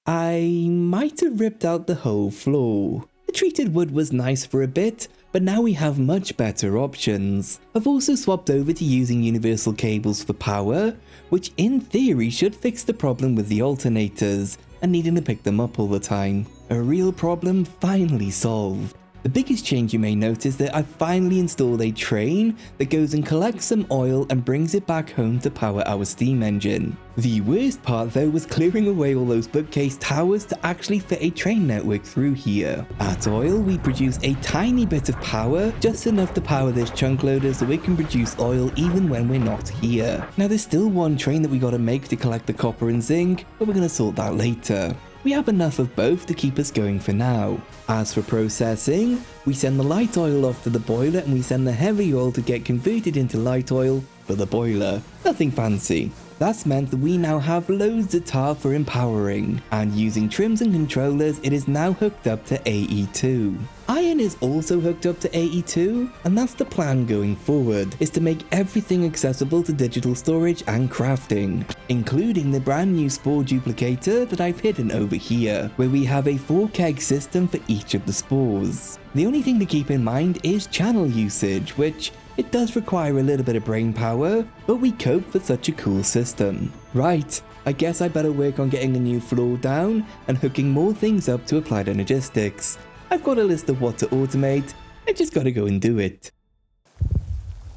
I might have ripped out the whole floor. The treated wood was nice for a bit, but now we have much better options. I've also swapped over to using universal cables for power, which in theory should fix the problem with the alternators and needing to pick them up all the time. A real problem finally solved. The biggest change you may notice that I've finally installed a train that goes and collects some oil and brings it back home to power our steam engine. The worst part though was clearing away all those bookcase towers to actually fit a train network through here. At oil, we produce a tiny bit of power, just enough to power this chunk loader so it can produce oil even when we're not here. Now there's still one train that we gotta make to collect the copper and zinc, but we're gonna sort that later. We have enough of both to keep us going for now. As for processing, we send the light oil off to the boiler and we send the heavy oil to get converted into light oil for the boiler. Nothing fancy. That's meant that we now have loads of tar for empowering, and using trims and controllers it is now hooked up to AE2. Iron is also hooked up to AE2, and that's the plan going forward, is to make everything accessible to digital storage and crafting, including the brand new spore duplicator that I've hidden over here, where we have a 4-keg system for each of the spores. The only thing to keep in mind is channel usage, which it does require a little bit of brain power, but we cope for such a cool system. Right, I guess I better work on getting a new floor down and hooking more things up to Applied Energistics. I've got a list of what to automate, I just gotta go and do it.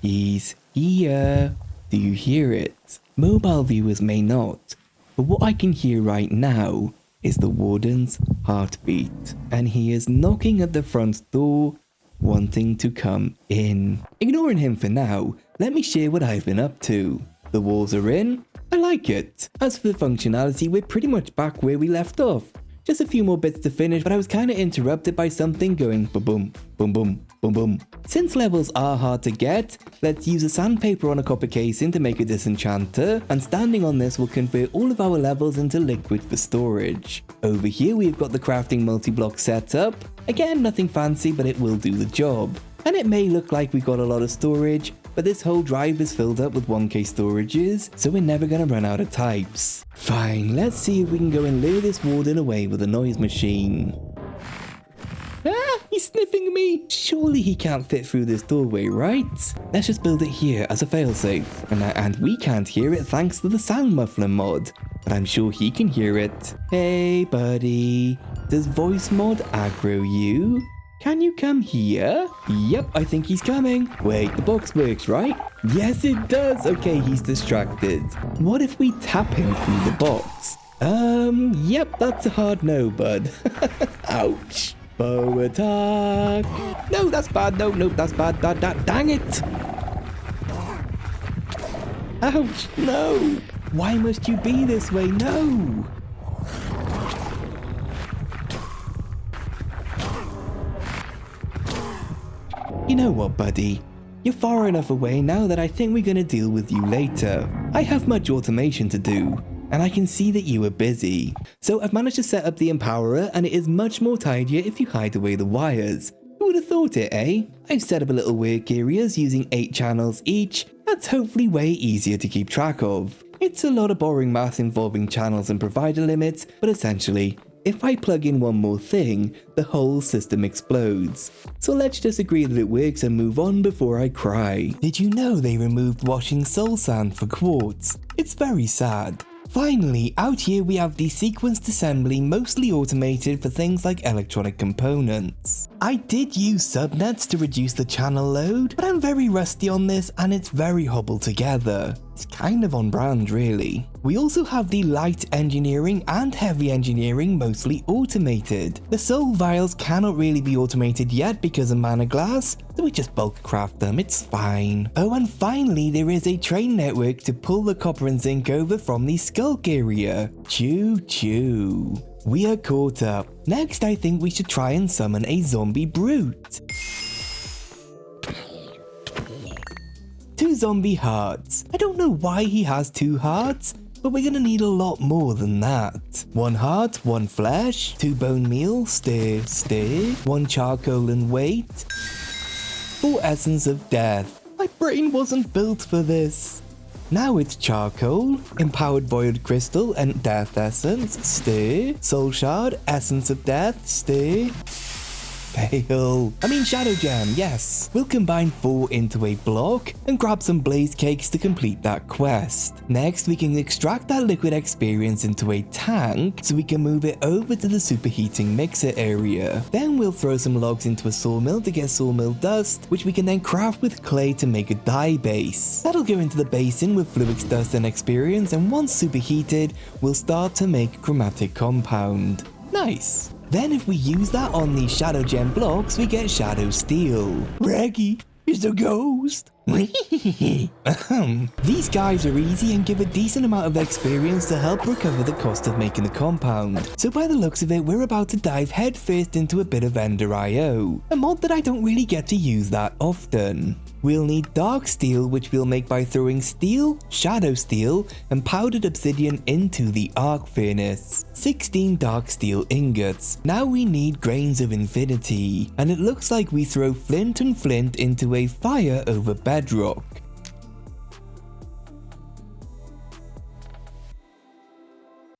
He's here. Do you hear it? Mobile viewers may not, but what I can hear right now is the Warden's heartbeat, and he is knocking at the front door, wanting to come in. Ignoring him for now, let me share what I've been up to. The walls are in, I like it. As for the functionality, we're pretty much back where we left off. Just a few more bits to finish, but I was kinda interrupted by something going boom, boom, boom, boom, boom. Since levels are hard to get, let's use a sandpaper on a copper casing to make a disenchanter, and standing on this will convert all of our levels into liquid for storage. Over here we've got the crafting multi-block setup. Again, nothing fancy, but it will do the job. And it may look like we got a lot of storage, but this whole drive is filled up with 1K storages, so we're never gonna run out of types. Fine, let's see if we can go and lure this warden away with a noise machine. Ah, he's sniffing me! Surely he can't fit through this doorway, right? Let's just build it here as a failsafe. And we can't hear it thanks to the sound muffler mod, but I'm sure he can hear it. Hey buddy, does voice mod aggro you? Can you come here? Yep, I think he's coming. Wait, the box works, right? Yes, it does. Okay, he's distracted. What if we tap him through the box? Yep, that's a hard no, bud. Ouch. Bow attack. No, that's bad. No, that's bad. Dang it. Ouch, no. Why must you be this way? No. You know what, buddy? You're far enough away now that I think we're gonna deal with you later. I have much automation to do, and I can see that you are busy. So I've managed to set up the empowerer, and it is much more tidier if you hide away the wires. Who would have thought it, eh? I've set up a little work areas using 8 channels each. That's hopefully way easier to keep track of. It's a lot of boring math involving channels and provider limits, but essentially, if I plug in one more thing, the whole system explodes. So let's just agree that it works and move on before I cry. Did you know they removed washing soul sand for quartz? It's very sad. Finally, out here we have the sequenced assembly, mostly automated for things like electronic components. I did use subnets to reduce the channel load, but I'm very rusty on this and it's very hobbled together. It's kind of on brand really. We also have the light engineering and heavy engineering mostly automated. The soul vials cannot really be automated yet because of mana glass, so we just bulk craft them, it's fine. Oh, and finally there is a train network to pull the copper and zinc over from the sculk area. Choo choo. We are caught up. Next I think we should try and summon a zombie brute. 2 zombie hearts. I don't know why he has 2 hearts, but we're gonna need a lot more than that. 1 heart, 1 flesh, 2 bone meal, stir, 1 charcoal and weight, 4 essence of death. My brain wasn't built for this. Now it's charcoal, empowered void crystal and death essence, stir, soul shard, essence of death, stir, Shadow Jam, yes. We'll combine 4 into a block and grab some blaze cakes to complete that quest. Next, we can extract that liquid experience into a tank so we can move it over to the superheating mixer area. Then we'll throw some logs into a sawmill to get sawmill dust, which we can then craft with clay to make a dye base. That'll go into the basin with fluix dust and experience, and once superheated, we'll start to make chromatic compound. Nice. Then if we use that on these Shadow Gem blocks, we get Shadow Steel. Reggie is a ghost. These guys are easy and give a decent amount of experience to help recover the cost of making the compound. So by the looks of it, we're about to dive headfirst into a bit of Ender IO, a mod that I don't really get to use that often. We'll need dark steel, which we'll make by throwing steel, shadow steel, and powdered obsidian into the arc furnace. 16 dark steel ingots. Now we need grains of infinity, and it looks like we throw flint and flint into a fire over bedrock.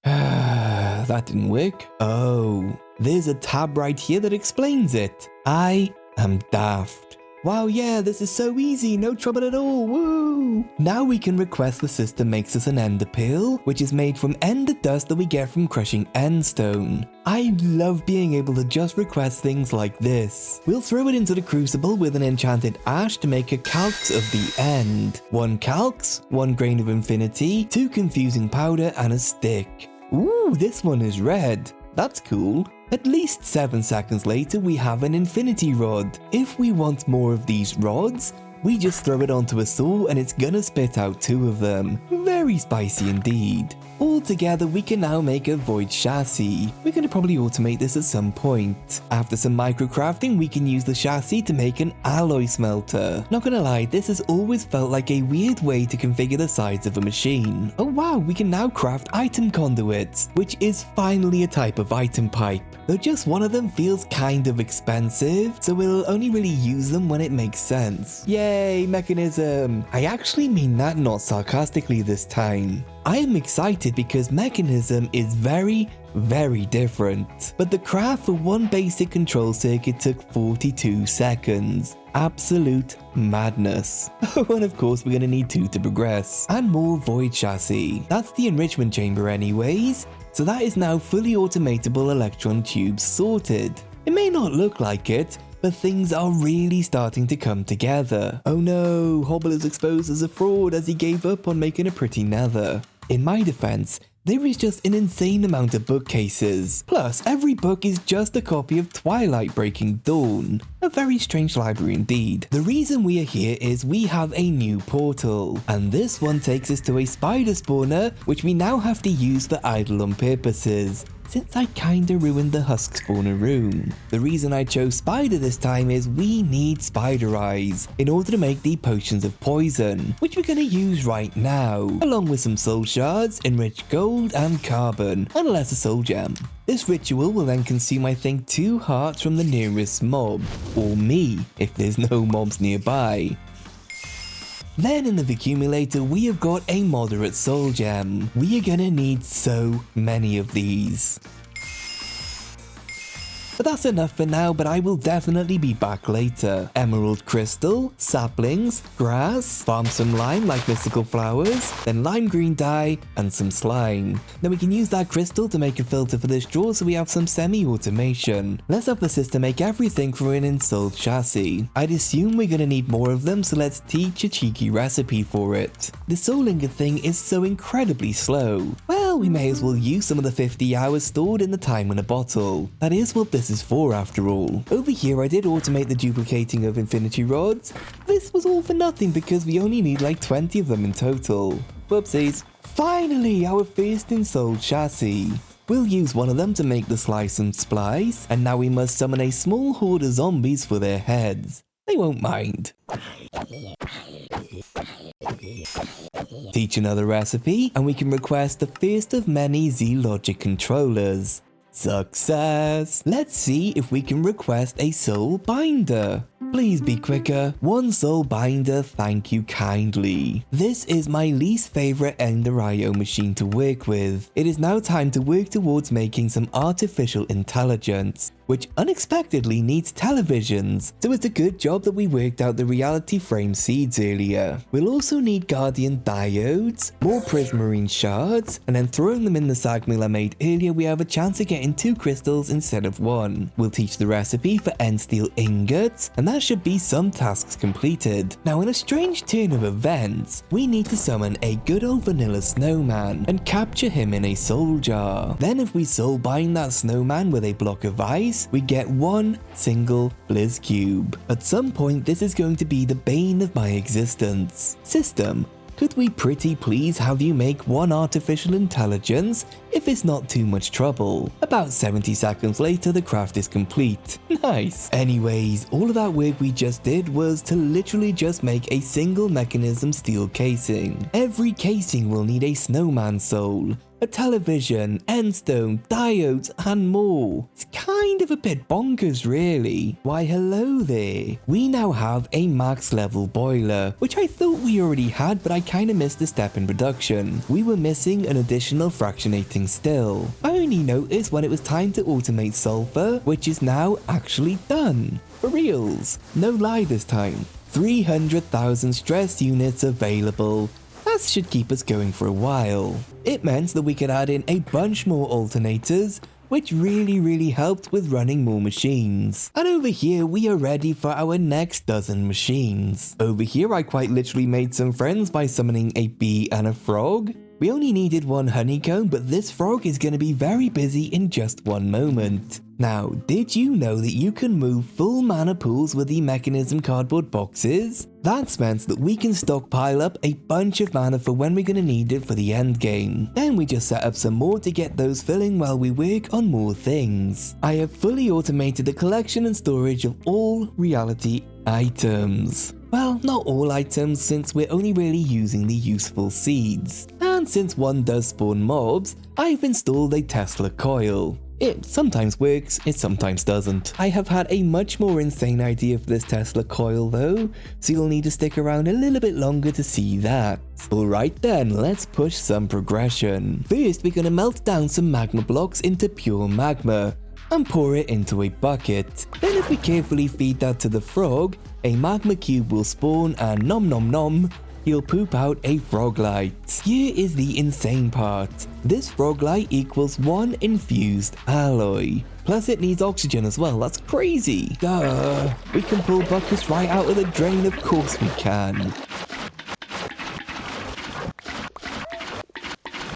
That didn't work. Oh, there's a tab right here that explains it. I am daft. Wow, yeah, this is so easy, no trouble at all, woo! Now we can request the system makes us an ender pill, which is made from ender dust that we get from crushing endstone. I love being able to just request things like this. We'll throw it into the crucible with an enchanted ash to make a calx of the end. 1 calx, 1 grain of infinity, 2 confusing powder, and a stick. Ooh, this one is red. That's cool. At least 7 seconds later, we have an infinity rod. If we want more of these rods, we just throw it onto a saw and it's gonna spit out 2 of them. Very spicy indeed. All together, we can now make a void chassis. We're gonna probably automate this at some point. After some microcrafting, we can use the chassis to make an alloy smelter. Not gonna lie, this has always felt like a weird way to configure the sides of a machine. Oh wow, we can now craft item conduits, which is finally a type of item pipe. Though just one of them feels kind of expensive, so we'll only really use them when it makes sense. Yay, Mekanism! I actually mean that not sarcastically this time. I am excited because Mekanism is very different. But the craft for one basic control circuit took 42 seconds. Absolute madness. Oh, and of course we're gonna need 2 to progress. And more void chassis. That's the enrichment chamber anyways. So that is now fully automatable electron tubes sorted. It may not look like it, but things are really starting to come together. Oh no, Hobble is exposed as a fraud as he gave up on making a pretty nether. In my defense, there is just an insane amount of bookcases. Plus, every book is just a copy of Twilight Breaking Dawn. A very strange library indeed. The reason we are here is we have a new portal, and this one takes us to a spider spawner, which we now have to use for Eidolon purposes, since I kinda ruined the husk spawner room. The reason I chose spider this time is we need spider eyes in order to make the potions of poison, which we're gonna use right now, along with some soul shards, enriched gold, and carbon, and a lesser soul gem. This ritual will then consume, I think, 2 hearts from the nearest mob, or me, if there's no mobs nearby. Then in the accumulator, we have got a moderate soul gem. We are gonna need so many of these. But that's enough for now, but I will definitely be back later. Emerald crystal, saplings, grass, farm some lime like mystical flowers, then lime green dye, and some slime. Then we can use that crystal to make a filter for this drawer so we have some semi-automation. Let's have the system make everything for an installed chassis. I'd assume we're gonna need more of them, so let's teach a cheeky recipe for it. The soul ingot thing is so incredibly slow. Well, we may as well use some of the 50 hours stored in the time in a bottle. That is what this is for after all. Over here I did automate the duplicating of infinity rods. This was all for nothing because we only need like 20 of them in total. Whoopsies. Finally, our first installed chassis. We'll use one of them to make the slice and splice, and now we must summon a small horde of zombies for their heads. They won't mind. Teach another recipe, and we can request the first of many Z-Logic controllers. Success! Let's see if we can request a soul binder. Please be quicker. 1 soul binder, thank you kindly. This is my least favorite Ender IO machine to work with. It is now time to work towards making some artificial intelligence, which unexpectedly needs televisions, so it's a good job that we worked out the reality frame seeds earlier. We'll also need guardian diodes, more prismarine shards, and then throwing them in the sag mill I made earlier, we have a chance of getting 2 crystals instead of 1. We'll teach the recipe for end steel ingots, and that should be some tasks completed. Now in a strange turn of events, we need to summon a good old vanilla snowman and capture him in a soul jar. Then if we soul bind that snowman with a block of ice, price, we get one single Blizz Cube. At some point, this is going to be the bane of my existence. System, could we pretty please have you make one artificial intelligence if it's not too much trouble? About 70 seconds later, the craft is complete. Nice. Anyways, all of that work we just did was to literally just make a single Mekanism steel casing. Every casing will need a snowman soul, a television, endstone, diodes, and more. It's kind of a bit bonkers really. Why hello there. We now have a max level boiler, which I thought we already had, but I kinda missed a step in production. We were missing an additional fractionating still. I only noticed when it was time to automate sulfur, which is now actually done. For reals. No lie this time. 300,000 stress units available. That should keep us going for a while. It meant that we could add in a bunch more alternators, which really helped with running more machines. And over here we are ready for our next dozen machines. Over here I quite literally made some friends by summoning a bee and a frog. We only needed one honeycomb, but this frog is going to be very busy in just one moment. Now, did you know that you can move full mana pools with the Mekanism cardboard boxes? That's meant that we can stockpile up a bunch of mana for when we're going to need it for the end game. Then we just set up some more to get those filling while we work on more things. I have fully automated the collection and storage of all reality items. Well, not all items, since we're only really using the useful seeds. And since one does spawn mobs, I've installed a Tesla Coil. It sometimes works, it sometimes doesn't. I have had a much more insane idea for this Tesla Coil though, so you'll need to stick around a little bit longer to see that. Alright then, let's push some progression. First, we're gonna melt down some magma blocks into pure magma and pour it into a bucket. Then if we carefully feed that to the frog, a magma cube will spawn and nom nom nom, he'll poop out a froglite. Here is the insane part. This froglite equals 1 infused alloy. Plus it needs oxygen as well, that's crazy. Duh. We can pull buckets right out of the drain, of course we can.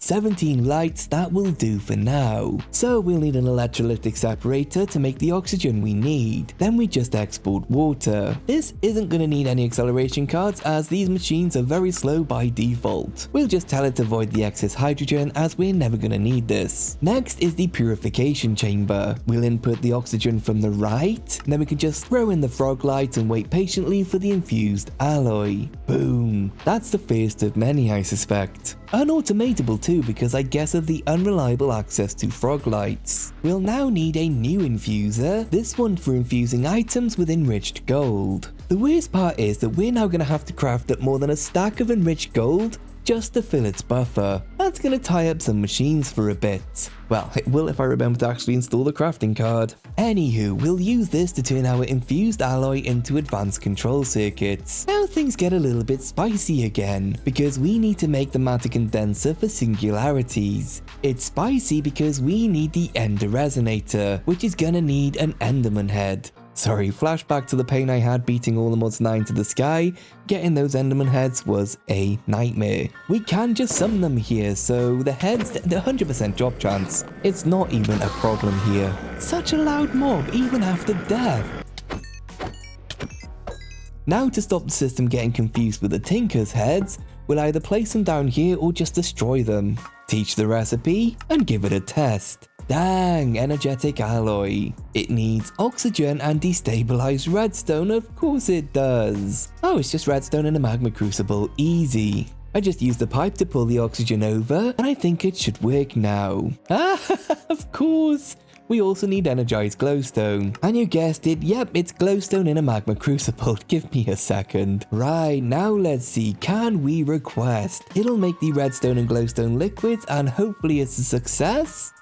17 lights, that will do for now. So we'll need an electrolytic separator to make the oxygen we need. Then we just export water. This isn't going to need any acceleration cards as these machines are very slow by default. We'll just tell it to avoid the excess hydrogen as we're never going to need this. Next is the purification chamber. We'll input the oxygen from the right, then we can just throw in the frog light and wait patiently for the infused alloy. Boom. That's the first of many, I suspect. Unautomatable too, because I guess of the unreliable access to frog lights. We'll now need a new infuser, this one for infusing items with enriched gold. The worst part is that we're now going to have to craft up more than a stack of enriched gold just to fill its buffer. That's going to tie up some machines for a bit. Well, it will if I remember to actually install the crafting card. Anywho, we'll use this to turn our infused alloy into advanced control circuits. Now things get a little bit spicy again, because we need to make the matter condenser for singularities. It's spicy because we need the ender resonator, which is gonna need an enderman head. Sorry, flashback to the pain I had beating all the mods 9 to the sky. Getting those enderman heads was a nightmare. We can just summon them here, so the heads, the 100% drop chance. It's not even a problem here. Such a loud mob, even after death. Now to stop the system getting confused with the Tinker's heads, we'll either place them down here or just destroy them. Teach the recipe and give it a test. Dang, energetic alloy. It needs oxygen and destabilized redstone, of course it does. Oh, it's just redstone in a magma crucible, easy. I just used the pipe to pull the oxygen over, and I think it should work now. Ah, of course. We also need energized glowstone. And you guessed it, yep, it's glowstone in a magma crucible. Give me a second. Right, now let's see, can we request? It'll make the redstone and glowstone liquids, and hopefully it's a success.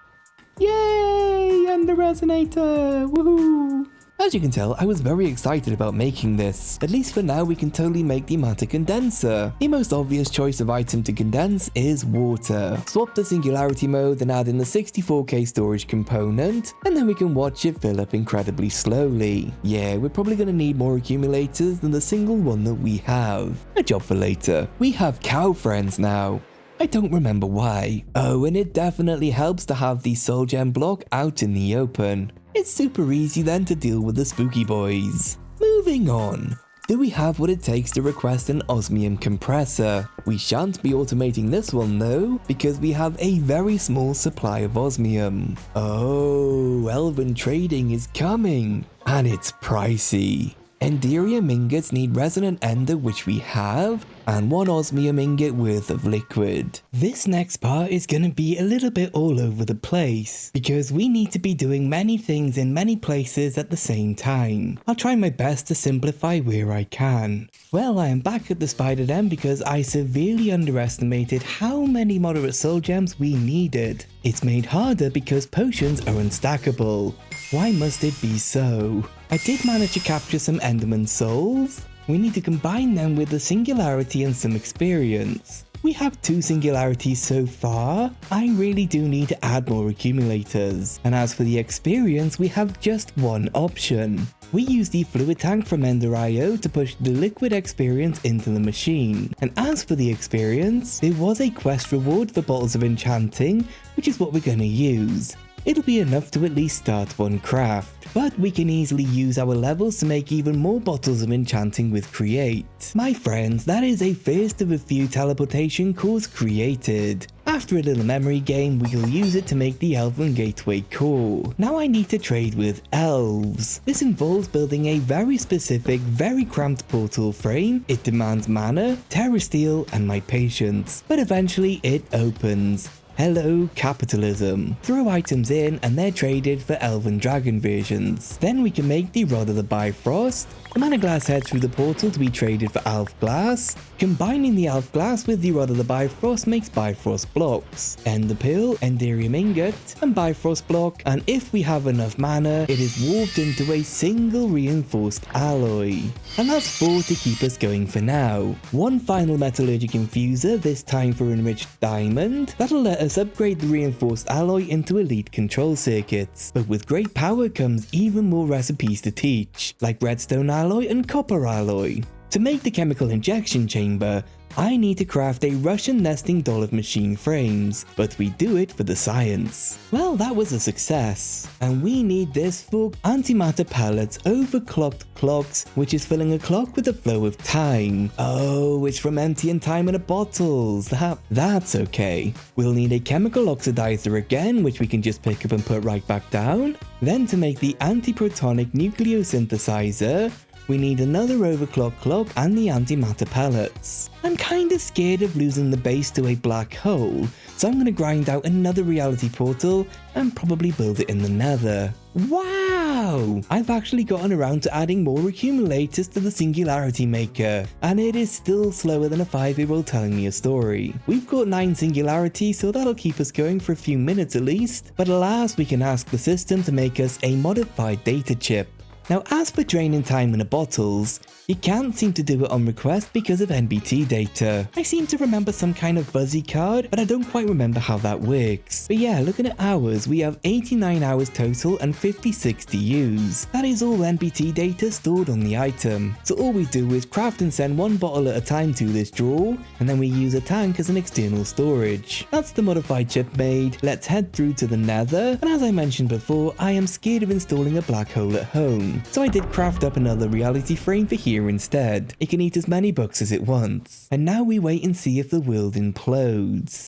Yay! Ender resonator! Woohoo! As you can tell, I was very excited about making this. At least for now, we can totally make the matter condenser. The most obvious choice of item to condense is water. Swap the singularity mode, then add in the 64K storage component, and then we can watch it fill up incredibly slowly. Yeah, we're probably going to need more accumulators than the single one that we have. A job for later. We have cow friends now. I don't remember why. Oh, and it definitely helps to have the soul gem block out in the open. It's super easy then to deal with the spooky boys. Moving on. Do we have what it takes to request an osmium compressor? We shan't be automating this one though, because we have a very small supply of osmium. Oh, elven trading is coming, and it's pricey. Enderium ingots need resonant ender, which we have, and 1 osmium ingot worth of liquid. This next part is going to be a little bit all over the place, because we need to be doing many things in many places at the same time. I'll try my best to simplify where I can. Well, I am back at the spider den because I severely underestimated how many moderate soul gems we needed. It's made harder because potions are unstackable. Why must it be so? I did manage to capture some Enderman souls. We need to combine them with the singularity and some experience. We have 2 singularities so far. I really do need to add more accumulators. And as for the experience, we have just one option. We use the fluid tank from Ender.io to push the liquid experience into the machine. And as for the experience, there was a quest reward for bottles of enchanting, which is what we're going to use. It'll be enough to at least start one craft, but we can easily use our levels to make even more bottles of enchanting with create. My friends, that is a first of a few teleportation cores created. After a little memory game, we'll use it to make the Elven Gateway core. Now I need to trade with elves. This involves building a very specific, very cramped portal frame. It demands mana, terra steel, and my patience, but eventually it opens. Hello, capitalism. Throw items in and they're traded for elven dragon versions. Then we can make the Rod of the Bifrost. The mana glass heads through the portal to be traded for elf glass. Combining the elf glass with the Rod of the Bifrost makes Bifrost blocks, Ender Pearl, Enderium ingot, and Bifrost block, and if we have enough mana, it is warped into a single reinforced alloy. And that's 4 to keep us going for now. 1 final metallurgic infuser, this time for enriched diamond. That'll let us upgrade the reinforced alloy into elite control circuits. But with great power comes even more recipes to teach, like redstone alloy and copper alloy. To make the chemical injection chamber, I need to craft a Russian nesting doll of machine frames, but we do it for the science. Well, that was a success. And we need this for antimatter pellets overclocked clocks, which is filling a clock with the flow of time. Oh, it's from emptying time in a bottles. That's okay. We'll need a chemical oxidizer again, which we can just pick up and put right back down. Then to make the antiprotonic nucleosynthesizer, we need another overclock clock and the antimatter pellets. I'm kinda scared of losing the base to a black hole, so I'm gonna grind out another reality portal and probably build it in the nether. Wow! I've actually gotten around to adding more accumulators to the singularity maker, and it is still slower than a 5-year-old telling me a story. We've got 9 singularities, so that'll keep us going for a few minutes at least, but alas, we can ask the system to make us a modified data chip. Now, as for draining time in the bottles, you can't seem to do it on request because of NBT data. I seem to remember some kind of fuzzy card, but I don't quite remember how that works. But yeah, looking at hours, we have 89 hours total and 56 to use. That is all NBT data stored on the item. So all we do is craft and send 1 bottle at a time to this drawer, and then we use a tank as an external storage. That's the modified chip made. Let's head through to the nether, and as I mentioned before, I am scared of installing a black hole at home. So I did craft up another reality frame for here instead. It can eat as many books as it wants. And now we wait and see if the world implodes.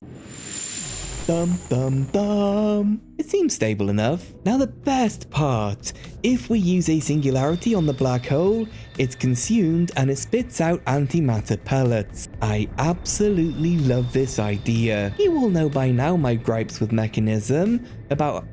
Dum dum dum. It seems stable enough. Now the best part. If we use a singularity on the black hole, it's consumed and it spits out antimatter pellets. I absolutely love this idea. You all know by now my gripes with Mekanism about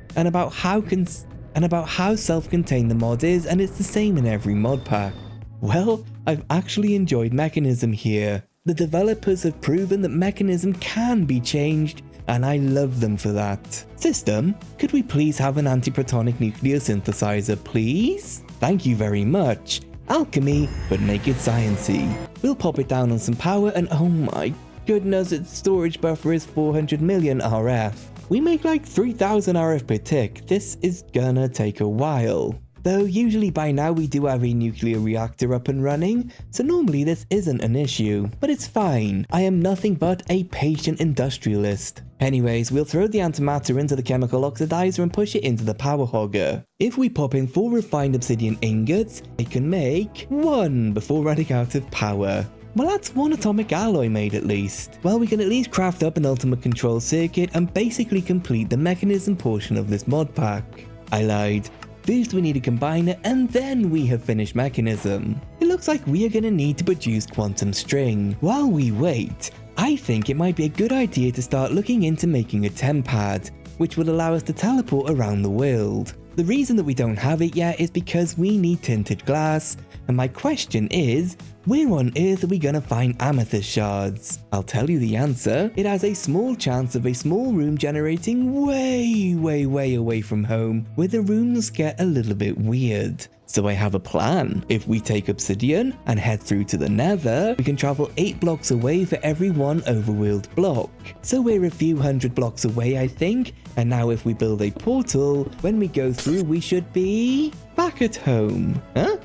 how self-contained the mod is, and it's the same in every mod pack. Well, I've actually enjoyed Mekanism here. The developers have proven that Mekanism can be changed, and I love them for that. System, could we please have an antiprotonic nucleosynthesizer, please? Thank you very much. Alchemy, but make it sciencey. We'll pop it down on some power, and oh my goodness, its storage buffer is 400 million RF. We make like 3000 RF per tick. This is gonna take a while. Though usually by now we do have a nuclear reactor up and running, so normally this isn't an issue. But it's fine, I am nothing but a patient industrialist. Anyways, we'll throw the antimatter into the chemical oxidizer and push it into the power hogger. If we pop in 4 refined obsidian ingots, it can make 1 before running out of power. Well, that's 1 atomic alloy made at least. Well, we can at least craft up an ultimate control circuit and basically complete the mechanism portion of this mod pack. I lied. First we need a combiner and then we have finished mechanism. It looks like we are going to need to produce quantum string. While we wait, I think it might be a good idea to start looking into making a tempad, which will allow us to teleport around the world. The reason that we don't have it yet is because we need tinted glass, and my question is, where on earth are we gonna find amethyst shards? I'll tell you the answer. It has a small chance of a small room generating way away from home, where the rooms get a little bit weird. So I have a plan. If we take obsidian and head through to the nether, we can travel 8 blocks away for every 1 overworld block. So we're a few hundred blocks away, I think, and now if we build a portal, when we go through we should be back at home. Huh?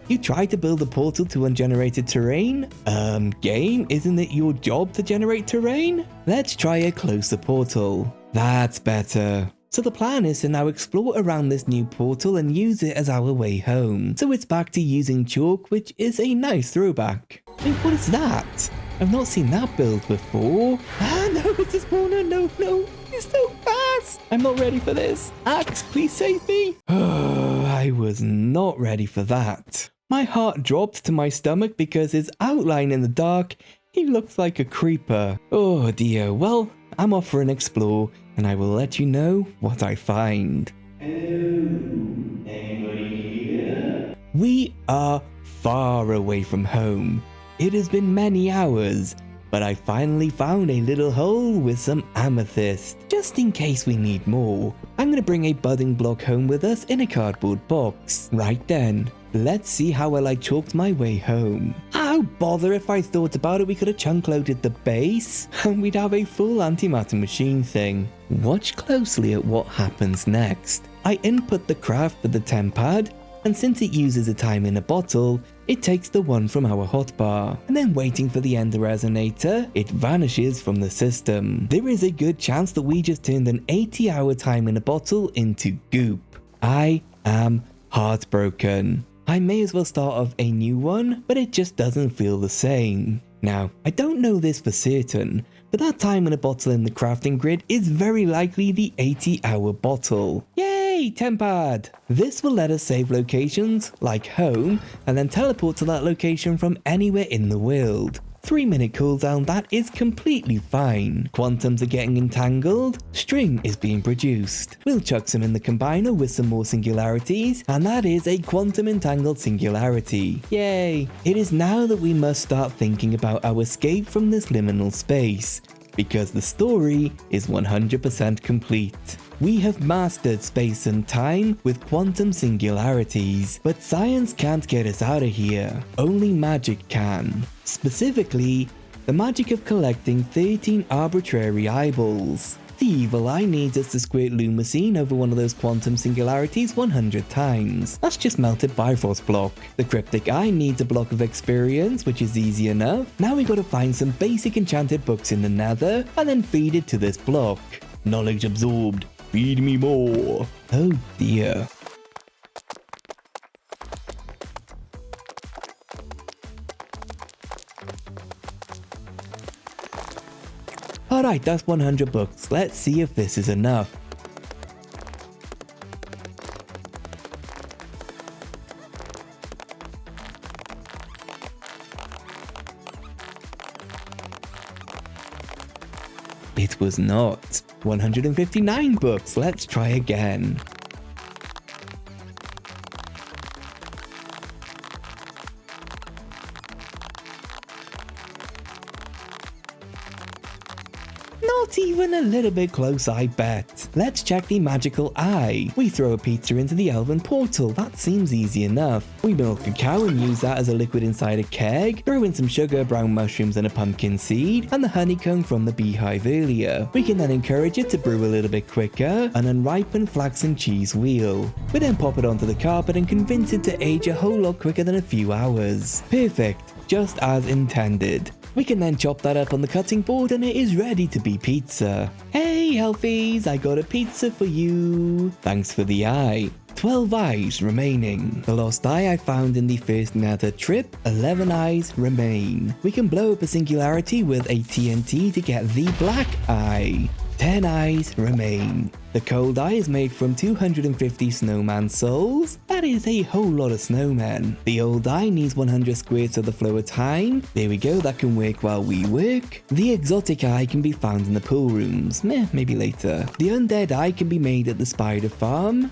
You tried to build a portal to ungenerated terrain? Game, isn't it your job to generate terrain? Let's try a closer portal. That's better. So the plan is to now explore around this new portal and use it as our way home. So it's back to using chalk, which is a nice throwback. Wait, what is that? I've not seen that build before. Ah, no, it's a spawner. No, it's so fast. I'm not ready for this. Axe, please save me. Oh, I was not ready for that. My heart dropped to my stomach because his outline in the dark, he looks like a creeper. Oh dear, well, I'm off for an explore and I will let you know what I find. Hello, anybody here? We are far away from home. It has been many hours, but I finally found a little hole with some amethyst, just in case we need more. I'm going to bring a budding block home with us in a cardboard box. Right then, let's see how well I chalked my way home. Oh bother, if I thought about it we could have chunk loaded the base and we'd have a full antimatter machine thing. Watch closely at what happens next. I input the craft for the tempad, and since it uses a time in a bottle, it takes the one from our hotbar, and then waiting for the ender resonator, it vanishes from the system. There is a good chance that we just turned an 80-hour time in a bottle into goop. I am heartbroken. I may as well start off a new one, but it just doesn't feel the same. Now, I don't know this for certain, but that time in a bottle in the crafting grid is very likely the 80-hour bottle. Yay, tempad! This will let us save locations, like home, and then teleport to that location from anywhere in the world. 3-minute cooldown, that is completely fine. Quantums are getting entangled, string is being produced. We'll chuck some in the combiner with some more singularities, and that is a quantum entangled singularity. Yay! It is now that we must start thinking about our escape from this liminal space, because the story is 100% complete. We have mastered space and time with quantum singularities, but science can't get us out of here. Only magic can. Specifically, the magic of collecting 13 arbitrary eyeballs. The evil eye needs us to squirt lumosine over one of those quantum singularities 100 times. That's just melted Bifrost block. The cryptic eye needs a block of experience, which is easy enough. Now we gotta find some basic enchanted books in the nether and then feed it to this block. Knowledge absorbed. Feed me more. Oh dear. Alright, that's 100 books. Let's see if this is enough. It was not. 159 books. Let's try again. Not even a little bit close, I bet. Let's check the magical eye. We throw a pizza into the elven portal. That seems easy enough. We milk a cow and use that as a liquid inside a keg. Throw in some sugar, brown mushrooms and a pumpkin seed, and the honeycomb from the beehive earlier. We can then encourage it to brew a little bit quicker, an unripened flaxen cheese wheel. We then pop it onto the carpet and convince it to age a whole lot quicker than a few hours. Perfect, just as intended. We can then chop that up on the cutting board and it is ready to be pizza. Hey Elfies, I got a pizza for you. Thanks for the eye. 12 eyes remaining. The lost eye I found in the first nether trip. 11 eyes remain. We can blow up a singularity with a TNT to get the black eye. 10 eyes remain. The cold eye is made from 250 snowman souls. That is a whole lot of snowmen. The old eye needs 100 squares of the flower time. There we go, that can work while we work. The exotic eye can be found in the pool rooms. Maybe later. The undead eye can be made at the spider farm.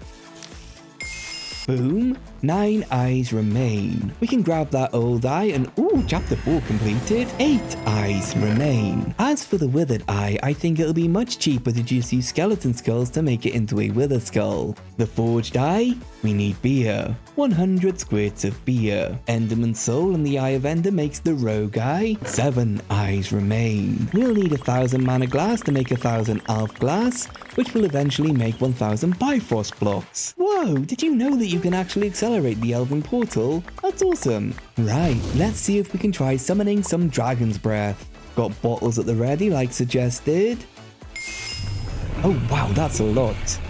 Boom, 9 eyes remain. We can grab that old eye and ooh, chapter 4 completed. 8 eyes remain. As for the withered eye, I think it'll be much cheaper to just use skeleton skulls to make it into a wither skull. The forged eye, we need beer. 100 squirts of beer. Enderman soul and the eye of Ender makes the rogue eye. 7 eyes remain. We'll need 1000 mana glass to make 1000 elf glass, which will eventually make 1000 bifrost blocks. Whoa, did you know that you can actually accelerate the elven portal? That's awesome. Right, let's see if we can try summoning some dragon's breath. Got bottles at the ready like suggested. Oh wow, that's a lot.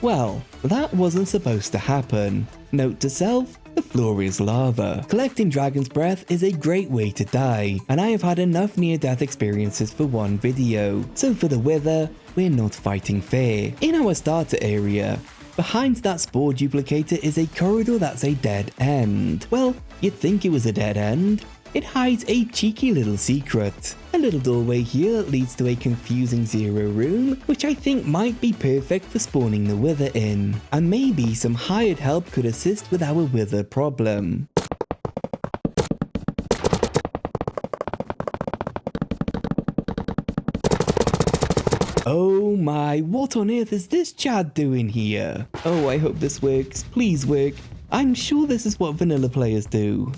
Well, that wasn't supposed to happen. Note to self, the floor is lava. Collecting dragon's breath is a great way to die, and I have had enough near-death experiences for one video. So for the wither, we're not fighting fair. In our starter area, behind that spore duplicator is a corridor that's a dead end. Well, you'd think it was a dead end. It hides a cheeky little secret. A little doorway here that leads to a confusing zero room, which I think might be perfect for spawning the wither in. And maybe some hired help could assist with our wither problem. Oh my, what on earth is this Chad doing here? Oh, I hope this works. Please work. I'm sure this is what vanilla players do.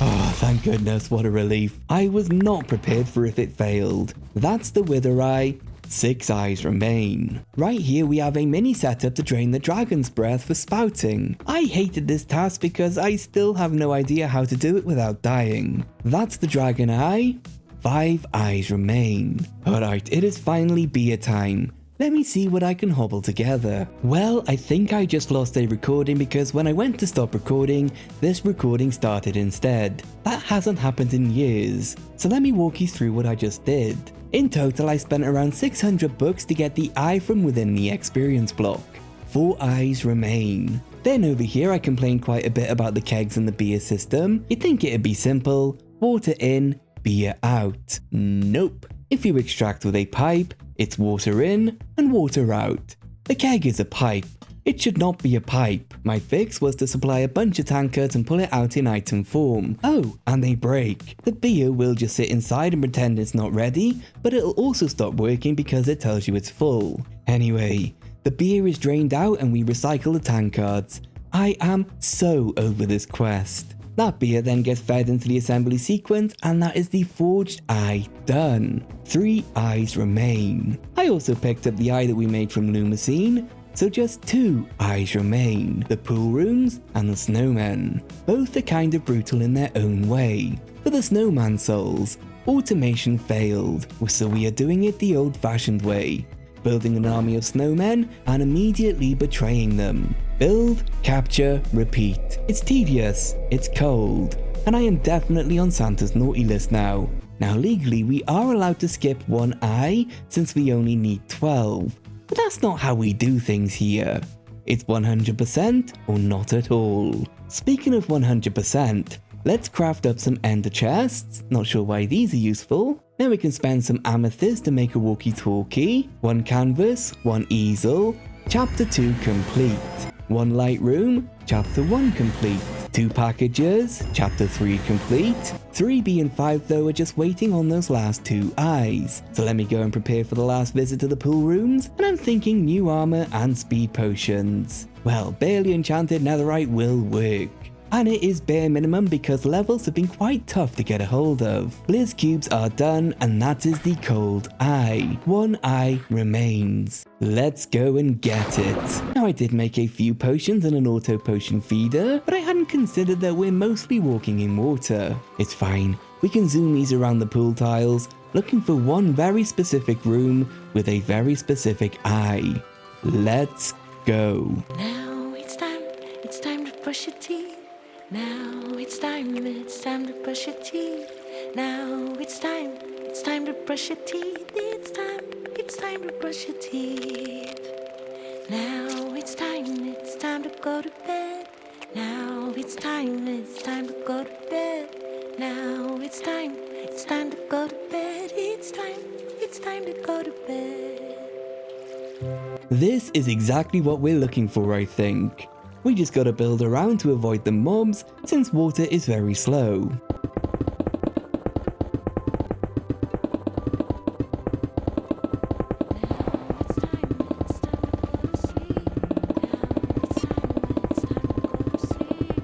Oh, thank goodness, what a relief. I was not prepared for if it failed. That's the wither eye. 6 eyes remain. Right here we have a mini setup to drain the dragon's breath for spouting. I hated this task because I still have no idea how to do it without dying. That's the dragon eye. 5 eyes remain. Alright, it is finally beer time. Let me see what I can hobble together. Well, I think I just lost a recording because when I went to stop recording, this recording started instead. That hasn't happened in years. So let me walk you through what I just did. In total, I spent around 600 bucks to get the eye from within the experience block. 4 eyes remain. Then over here I complained quite a bit about the kegs and the beer system. You'd think it'd be simple. Water in, beer out. Nope. If you extract with a pipe, it's water in and water out. The keg is a pipe. It should not be a pipe. My fix was to supply a bunch of tankards and pull it out in item form. Oh, and they break. The beer will just sit inside and pretend it's not ready, but it'll also stop working because it tells you it's full. Anyway, the beer is drained out and we recycle the tankards. I am so over this quest. That beer then gets fed into the assembly sequence and that is the forged eye done. 3 eyes remain. I also picked up the eye that we made from Lumicine, so just 2 eyes remain. The pool rooms and the snowmen. Both are kind of brutal in their own way. For the snowman souls, automation failed, so we are doing it the old-fashioned way. Building an army of snowmen and immediately betraying them. Build, capture, repeat. It's tedious, it's cold, and I am definitely on Santa's naughty list now. Now legally we are allowed to skip 1 eye since we only need 12, but that's not how we do things here. It's 100% or not at all. Speaking of 100%, let's craft up some ender chests. Not sure why these are useful. Then we can spend some amethyst to make a walkie-talkie. 1 canvas, 1 easel. Chapter 2 complete. 1 light room, chapter 1 complete. 2 packages, chapter 3 complete. 3B and 5 though are just waiting on those last 2 eyes. So let me go and prepare for the last visit to the pool rooms, and I'm thinking new armor and speed potions. Well, barely enchanted netherite will work. And it is bare minimum because levels have been quite tough to get a hold of. Blizz cubes are done, and that is the cold eye. 1 eye remains. Let's go and get it. Now I did make a few potions and an auto potion feeder, but I hadn't considered that we're mostly walking in water. It's fine, we can zoom these around the pool tiles, looking for one very specific room with a very specific eye. Let's go. Now it's time to brush your teeth. Now it's time to brush your teeth. Now it's time to brush your teeth. It's time to brush your teeth. Now it's time to go to bed. Now it's time to go to bed. Now it's time to go to bed. It's time to go to bed. This is exactly what we're looking for, I think. We just gotta build around to avoid the mobs, since water is very slow.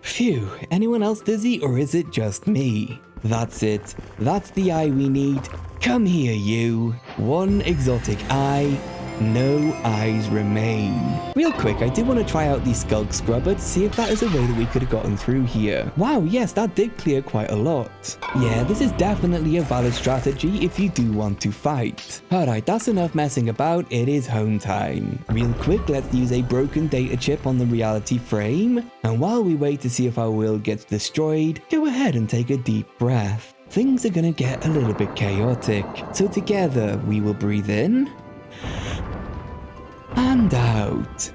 Phew, anyone else dizzy or is it just me? That's it, that's the eye we need. Come here, you. 1 exotic eye. No eyes remain. Real quick, I did want to try out the sculk scrubber to see if that is a way that we could have gotten through here. Wow, yes, that did clear quite a lot. Yeah, this is definitely a valid strategy if you do want to fight. Alright, that's enough messing about, it is home time. Real quick, let's use a broken data chip on the reality frame. And while we wait to see if our world gets destroyed, go ahead and take a deep breath. Things are gonna get a little bit chaotic. So together, we will breathe in. And out.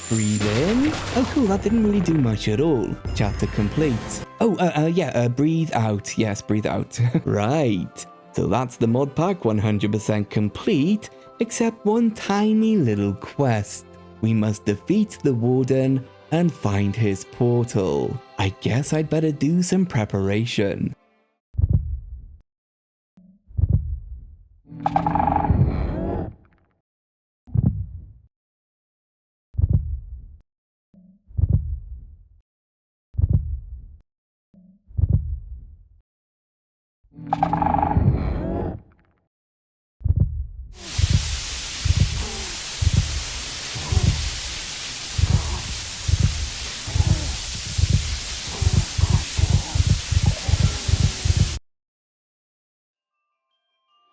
Breathe in. Oh cool, that didn't really do much at all. Chapter complete. Breathe out. Yes, breathe out. Right. So that's the mod pack 100% complete, except one tiny little quest. We must defeat the Warden and find his portal. I guess I'd better do some preparation.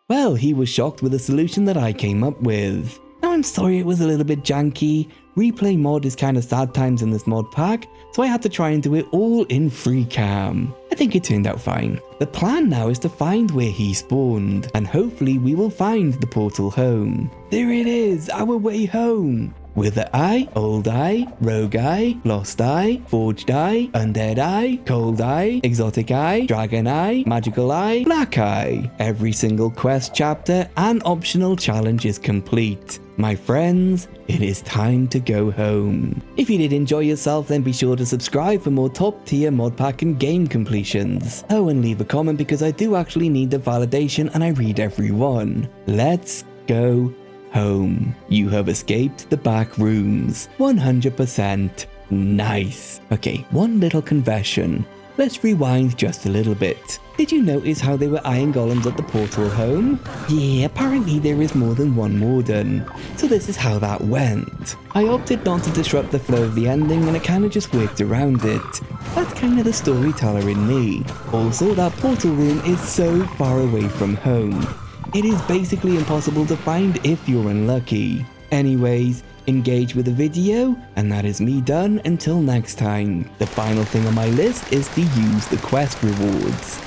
Well, he was shocked with the solution that I came up with. Now I'm sorry it was a little bit janky. Replay mod is kind of sad times in this mod pack, so I had to try and do it all in free cam. I think it turned out fine. The plan now is to find where he spawned, and hopefully we will find the portal home. There it is, our way home. Wither Eye, Old Eye, Rogue Eye, Lost Eye, Forged Eye, Undead Eye, Cold Eye, Exotic Eye, Dragon Eye, Magical Eye, Black Eye. Every single quest chapter and optional challenge is complete. My friends, it is time to go home. If you did enjoy yourself, then be sure to subscribe for more top tier mod pack and game completions. Oh, and leave a comment because I do actually need the validation and I read every one. Let's go home. You have escaped the back rooms. 100%. Nice. Okay, one little confession. Let's rewind just a little bit. Did you notice how they were iron golems at the portal home? Yeah, apparently there is more than one warden. So this is how that went. I opted not to disrupt the flow of the ending and it kinda just worked around it. That's kinda the storyteller in me. Also, that portal room is so far away from home. It is basically impossible to find if you're unlucky. Anyways, engage with the video, and that is me done until next time. The final thing on my list is to use the quest rewards.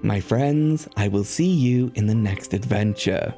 My friends, I will see you in the next adventure.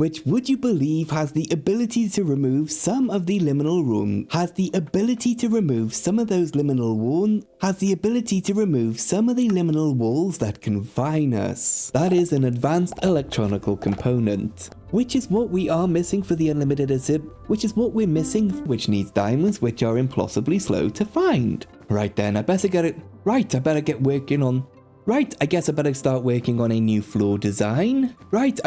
which would you believe has the ability to remove some of the liminal room, has the ability to remove some of those liminal walls, has the ability to remove some of the liminal walls that confine us. That is an advanced electronical component, which is what we are missing for the unlimited zip, which is what we're missing, which needs diamonds, which are impossibly slow to find. Right then, I better get it. Right, I better get working on. Right, I guess I better start working on a new floor design. Right,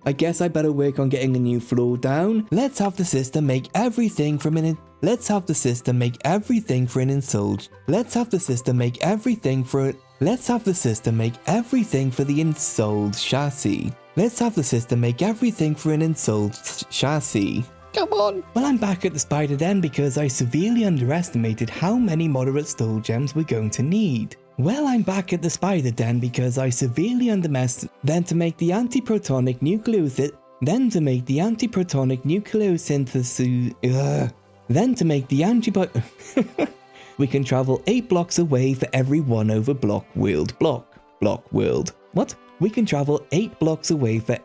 I guess I better work on getting a new floor down. Let's have the system make everything from an Let's have the system make everything for an installed. Let's have the system make everything for it. Let's have the system make everything for the installed chassis. Let's have the system make everything for an installed chassis. Come on. Well, I'm back at the spider den because I severely underestimated how many moderate stole gems we're going to need. Well, I'm back at the spider den because I severely underestimated. Then to make the antiprotonic nucleosynthesis. Then to make the we can travel 8 blocks away for every 1 over block world. What? We can travel 8 blocks away for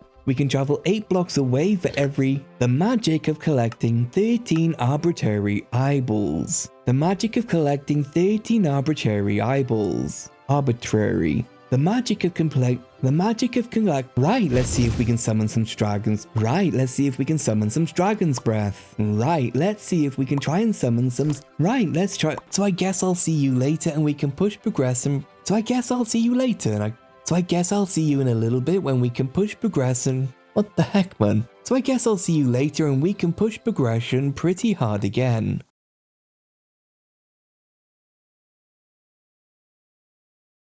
every. The magic of collecting 13 arbitrary eyeballs. The magic of collecting 13 arbitrary eyeballs. Arbitrary. The magic of collect. Right, let's see if we can summon some dragons. Right, let's see if we can summon some dragon's breath. Right, let's see if we can try and summon some. Right, let's try. So I guess I'll see you later and we can push progression. So I guess I'll see you later So I guess I'll see you in a little bit when we can push progression. What the heck, man? So I guess I'll see you later and we can push progression pretty hard again.